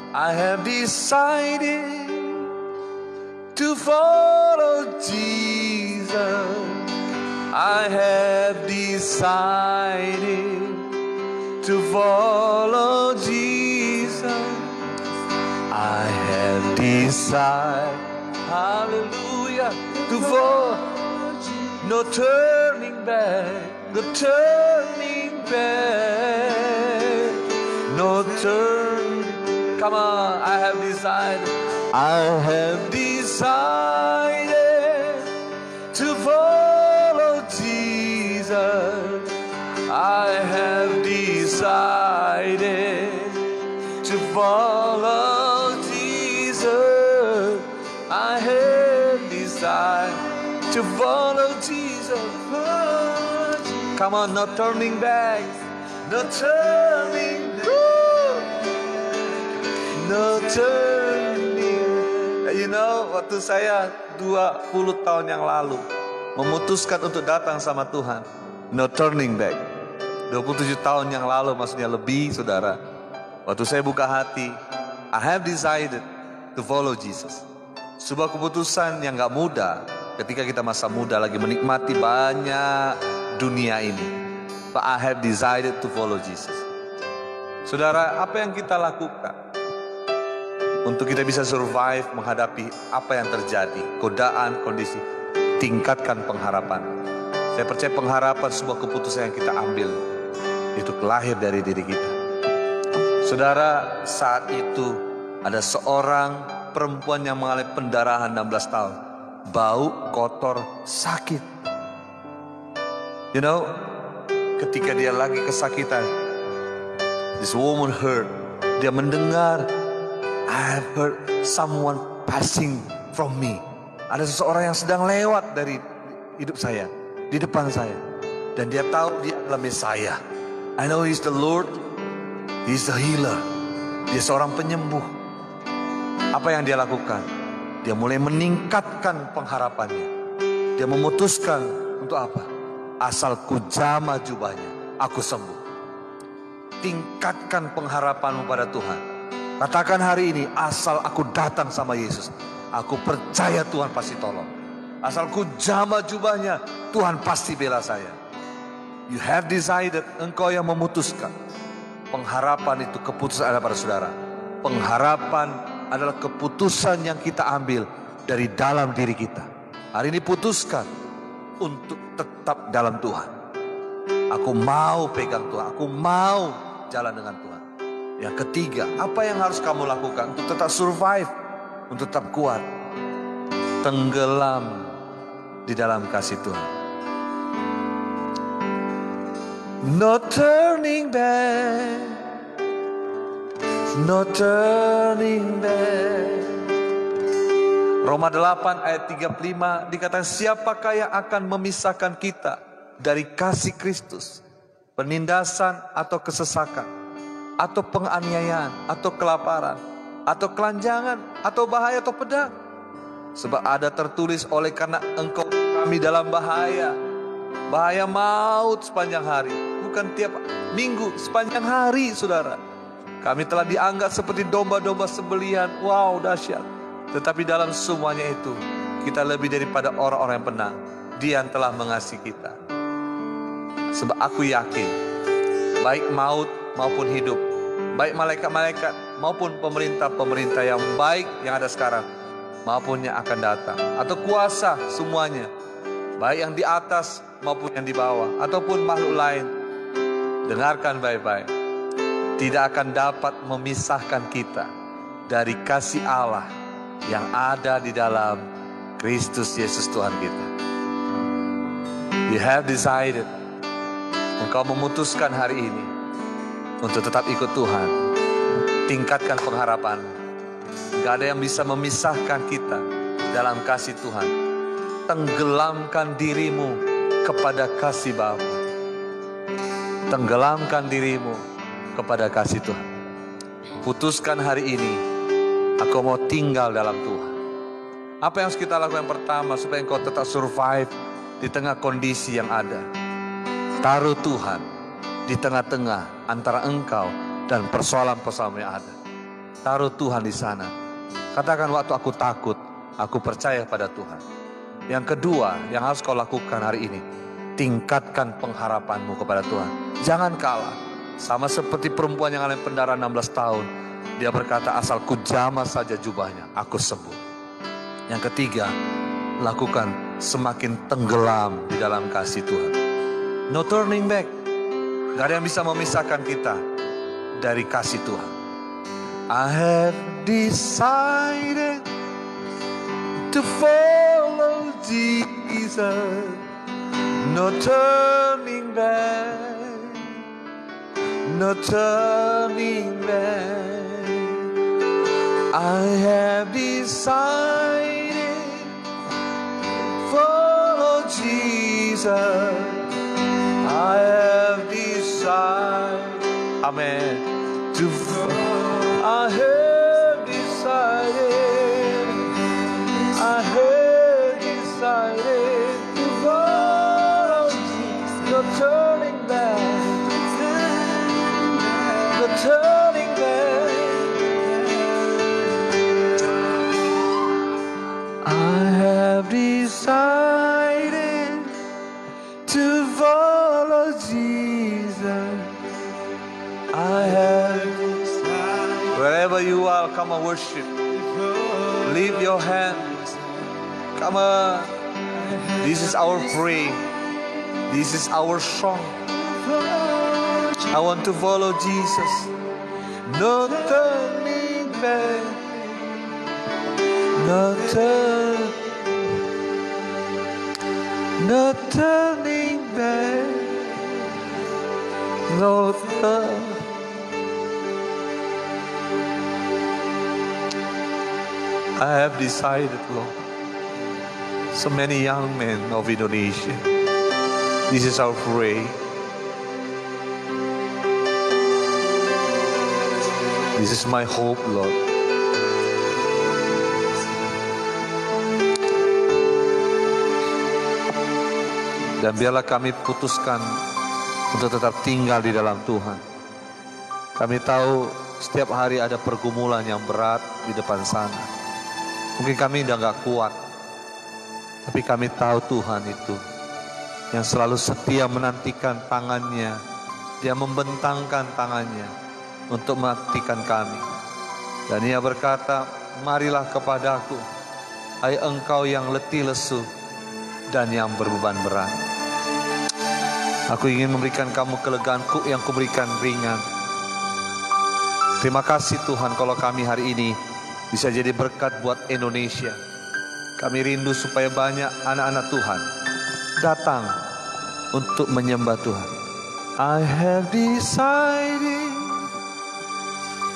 A: I have decided to follow Jesus. I have decided to follow Jesus. I have decided, hallelujah, to follow. No turning back, no turning back, no turn. Come on, I have decided. I have decided to follow Jesus. I have decided to follow Jesus. I have decided to follow Jesus. Come on, no turning back, no turning back, no turning. You know, waktu saya 20 tahun yang lalu memutuskan untuk datang sama Tuhan, no turning back. 27 tahun yang lalu, maksudnya lebih, saudara. Waktu saya buka hati, I have decided to follow Jesus. Sebuah keputusan yang gak mudah ketika kita masa muda lagi menikmati banyak dunia ini. but I have decided to follow Jesus. Saudara, apa yang kita lakukan untuk kita bisa survive menghadapi apa yang terjadi, godaan, kondisi? Tingkatkan pengharapan. Saya percaya pengharapan sebuah keputusan yang kita ambil itu lahir dari diri kita. Saudara, saat itu ada seorang perempuan yang mengalami pendarahan 16 tahun. Bau, kotor, sakit. You know, ketika dia lagi kesakitan, this woman heard. Dia mendengar, I have heard someone passing from me. Ada seseorang yang sedang lewat dari hidup saya, di depan saya. Dan dia tahu dia adalah Mesias. I know he's the Lord, he's the healer. Dia seorang penyembuh. Apa yang dia lakukan? Dia mulai meningkatkan pengharapannya. Dia memutuskan untuk apa? Asal ku jama jubahnya, aku sembuh. Tingkatkan pengharapanmu pada Tuhan. Katakan hari ini, asal aku datang sama Yesus, aku percaya Tuhan pasti tolong. Asal ku jama jubahnya, Tuhan pasti bela saya. You have decided, engkau yang memutuskan. Pengharapan itu keputusan ada pada saudara. Pengharapan adalah keputusan yang kita ambil dari dalam diri kita. Hari ini putuskan untuk tetap dalam Tuhan. Aku mau pegang Tuhan, aku mau jalan dengan Tuhan. Yang ketiga, apa yang harus kamu lakukan untuk tetap survive, untuk tetap kuat? Tenggelam di dalam kasih Tuhan. No turning back, no turning back. Roma 8 ayat 35 dikatakan, siapakah yang akan memisahkan kita dari kasih Kristus? Penindasan atau kesesakan, atau penganiayaan, atau kelaparan, atau kelanjangan, atau bahaya, atau pedang. Sebab ada tertulis, oleh karena engkau kami dalam bahaya. Bahaya maut sepanjang hari. Bukan tiap minggu, sepanjang hari, saudara. Kami telah dianggap seperti domba-domba sembelihan. Wow, dahsyat. Tetapi dalam semuanya itu, kita lebih daripada orang-orang yang menang. Dia yang telah mengasihi kita. Sebab aku yakin, baik maut maupun hidup, baik malaikat-malaikat maupun pemerintah-pemerintah yang baik yang ada sekarang, maupun yang akan datang, atau kuasa semuanya, baik yang di atas maupun yang di bawah, ataupun makhluk lain. Dengarkan baik-baik. Tidak akan dapat memisahkan kita dari kasih Allah yang ada di dalam Kristus Yesus Tuhan kita. You have decided. Engkau memutuskan hari ini untuk tetap ikut Tuhan. Tingkatkan pengharapan. Gak ada yang bisa memisahkan kita dalam kasih Tuhan. Tenggelamkan dirimu kepada kasih Bapa. Tenggelamkan dirimu kepada kasih Tuhan. Putuskan hari ini, aku mau tinggal dalam Tuhan. Apa yang harus kita lakukan pertama supaya engkau tetap survive di tengah kondisi yang ada? Taruh Tuhan di tengah-tengah antara engkau dan persoalan-persoalan yang ada. Taruh Tuhan di sana. Katakan, waktu aku takut, aku percaya pada Tuhan. Yang kedua yang harus kau lakukan hari ini, tingkatkan pengharapanmu kepada Tuhan. Jangan kalah. Sama seperti perempuan yang alami pendarahan 16 tahun. Dia berkata, asal ku jamah saja jubahnya, aku sembuh. Yang ketiga, lakukan semakin tenggelam di dalam kasih Tuhan. No turning back. Gak ada yang bisa memisahkan kita dari kasih Tuhan. I have decided to follow Jesus. No turning back. No turning back. I have decided follow Jesus. I have decided, amen, to follow. I have decided, I have decided to follow Jesus. No turning back. No turning back. I have decided to follow Jesus. Wherever you are, come and worship. Lift your hands. Come on. This is our prayer. This is our song. I want to follow Jesus. No turning back. No turning back. No turning. I have decided, Lord. So many young men of Indonesia. This is our prayer. This is my hope, Lord. Dan biarlah kami putuskan untuk tetap tinggal di dalam Tuhan. Kami tahu setiap hari ada pergumulan yang berat di depan sana. Mungkin kami udah gak kuat. Tapi kami tahu Tuhan itu yang selalu setia menantikan tangannya. Dia membentangkan tangannya untuk mematikan kami. Dan Ia berkata, marilah kepadaku, hai engkau yang letih lesu dan yang berbeban berat. Aku ingin memberikan kamu kelegaanku yang kuberikan ringan. Terima kasih Tuhan kalau kami hari ini bisa jadi berkat buat Indonesia. Kami rindu supaya banyak anak-anak Tuhan datang untuk menyembah Tuhan. I have decided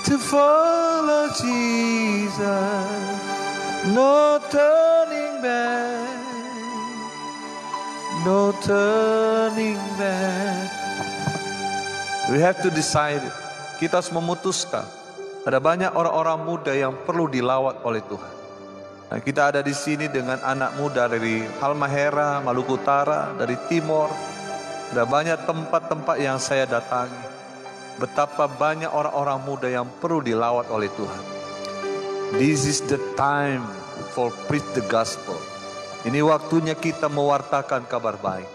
A: to follow Jesus, no turning back, no turning back. We have to decide. Kita harus memutuskan. Ada banyak orang-orang muda yang perlu dilawat oleh Tuhan. Nah, kita ada di sini dengan anak muda dari Halmahera, Maluku Utara, dari Timor. Ada banyak tempat-tempat yang saya datangi. Betapa banyak orang-orang muda yang perlu dilawat oleh Tuhan. This is the time for preach the gospel. Ini waktunya kita mewartakan kabar baik.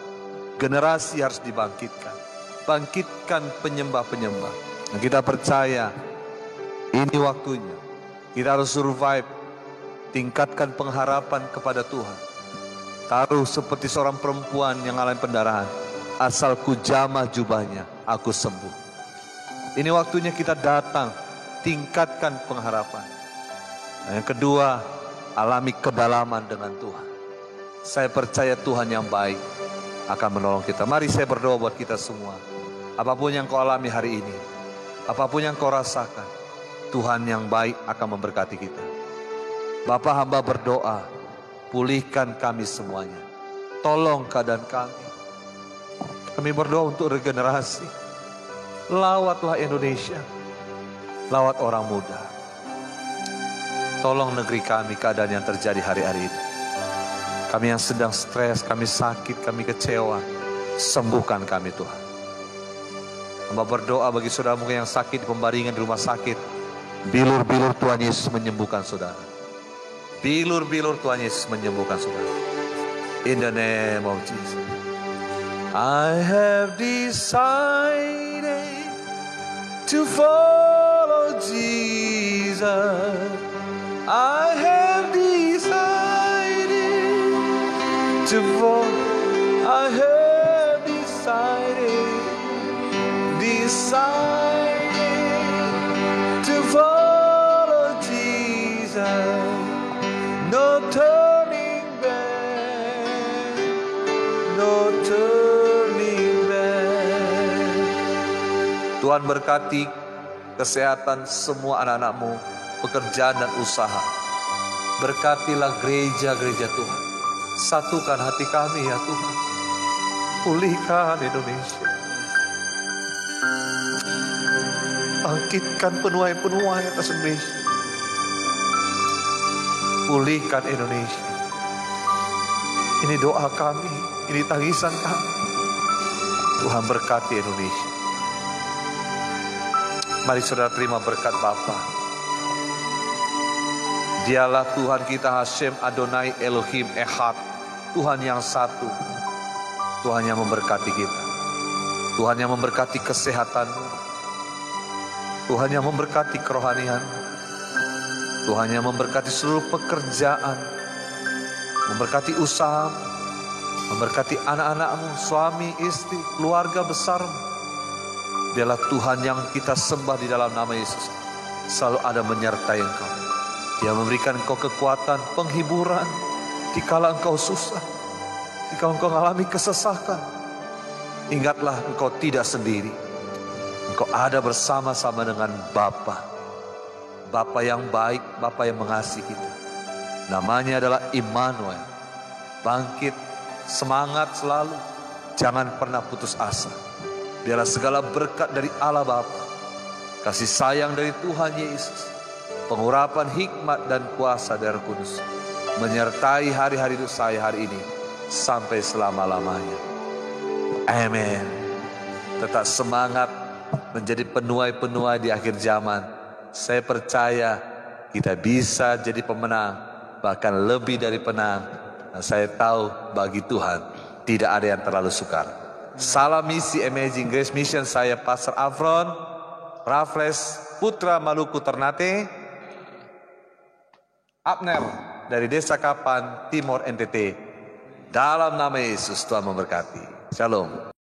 A: Generasi harus dibangkitkan. Bangkitkan penyembah-penyembah. Nah, kita percaya ini waktunya. Kita harus survive. Tingkatkan pengharapan kepada Tuhan. Taruh seperti seorang perempuan yang alami pendarahan. Asal ku jamah jubahnya, aku sembuh. Ini waktunya kita datang. Tingkatkan pengharapan. Nah, yang kedua, alami kedalaman dengan Tuhan. Saya percaya Tuhan yang baik akan menolong kita. Mari saya berdoa buat kita semua. Apapun yang kau alami hari ini, apapun yang kau rasakan, Tuhan yang baik akan memberkati kita. Bapa, hamba berdoa, pulihkan kami semuanya. Tolong keadaan kami. Kami berdoa untuk regenerasi. Lawatlah Indonesia. Lawat orang muda. Tolong negeri kami keadaan yang terjadi hari-hari ini. Kami yang sedang stres, kami sakit, kami kecewa. Sembuhkan kami Tuhan. Hamba berdoa bagi saudara mungkin yang sakit di pembaringan di rumah sakit. Bilur-bilur Tuhan Yesus menyembuhkan saudara. Bilur-bilur Tuhan Yesus menyembuhkan saudara. In the name of Jesus. I have decided to follow Jesus. I have decided to follow. I have decided to follow Jesus. No turning back, no turning back. Tuhan berkati kesehatan semua anak-anak-Mu, pekerjaan dan usaha. Berkatilah gereja-gereja Tuhan. Satukan hati kami ya Tuhan. Pulihkan Indonesia. Bangkitkan penuai-penuai atas Indonesia. Pulihkan Indonesia. Ini doa kami, ini tangisan kami. Tuhan berkati Indonesia. Mari saudara terima berkat Bapa. Dialah Tuhan kita, Hashem Adonai Elohim Echad. Tuhan yang satu. Tuhan yang memberkati kita. Tuhan yang memberkati kesehatan. Tuhan yang memberkati kerohanian. Tuhan yang memberkati seluruh pekerjaan, memberkati usaha, memberkati anak-anakmu, suami, istri, keluarga besarmu. Biarlah Tuhan yang kita sembah di dalam nama Yesus selalu ada menyertai engkau. Dia memberikan engkau kekuatan, penghiburan dikala engkau susah, dikala engkau mengalami kesesakan. Ingatlah engkau tidak sendiri. Engkau ada bersama-sama dengan Bapa. Bapa yang baik, Bapa yang mengasihi kita. Namanya adalah Immanuel. Bangkit, semangat selalu. Jangan pernah putus asa. Biarlah segala berkat dari Allah Bapa, kasih sayang dari Tuhan Yesus, pengurapan hikmat dan kuasa dari Roh Kudus menyertai hari-hari hidup saya hari ini sampai selama-lamanya. Amin. Tetap semangat menjadi penuai-penuai di akhir zaman. Saya percaya kita bisa jadi pemenang, bahkan lebih dari penang. Dan saya tahu bagi Tuhan tidak ada yang terlalu sukar. Salam misi Amazing Grace Mission, saya Pastor Afron Raffles Putra Maluku Ternate, Abner dari Desa Kapan, Timor NTT. Dalam nama Yesus Tuhan memberkati. Shalom.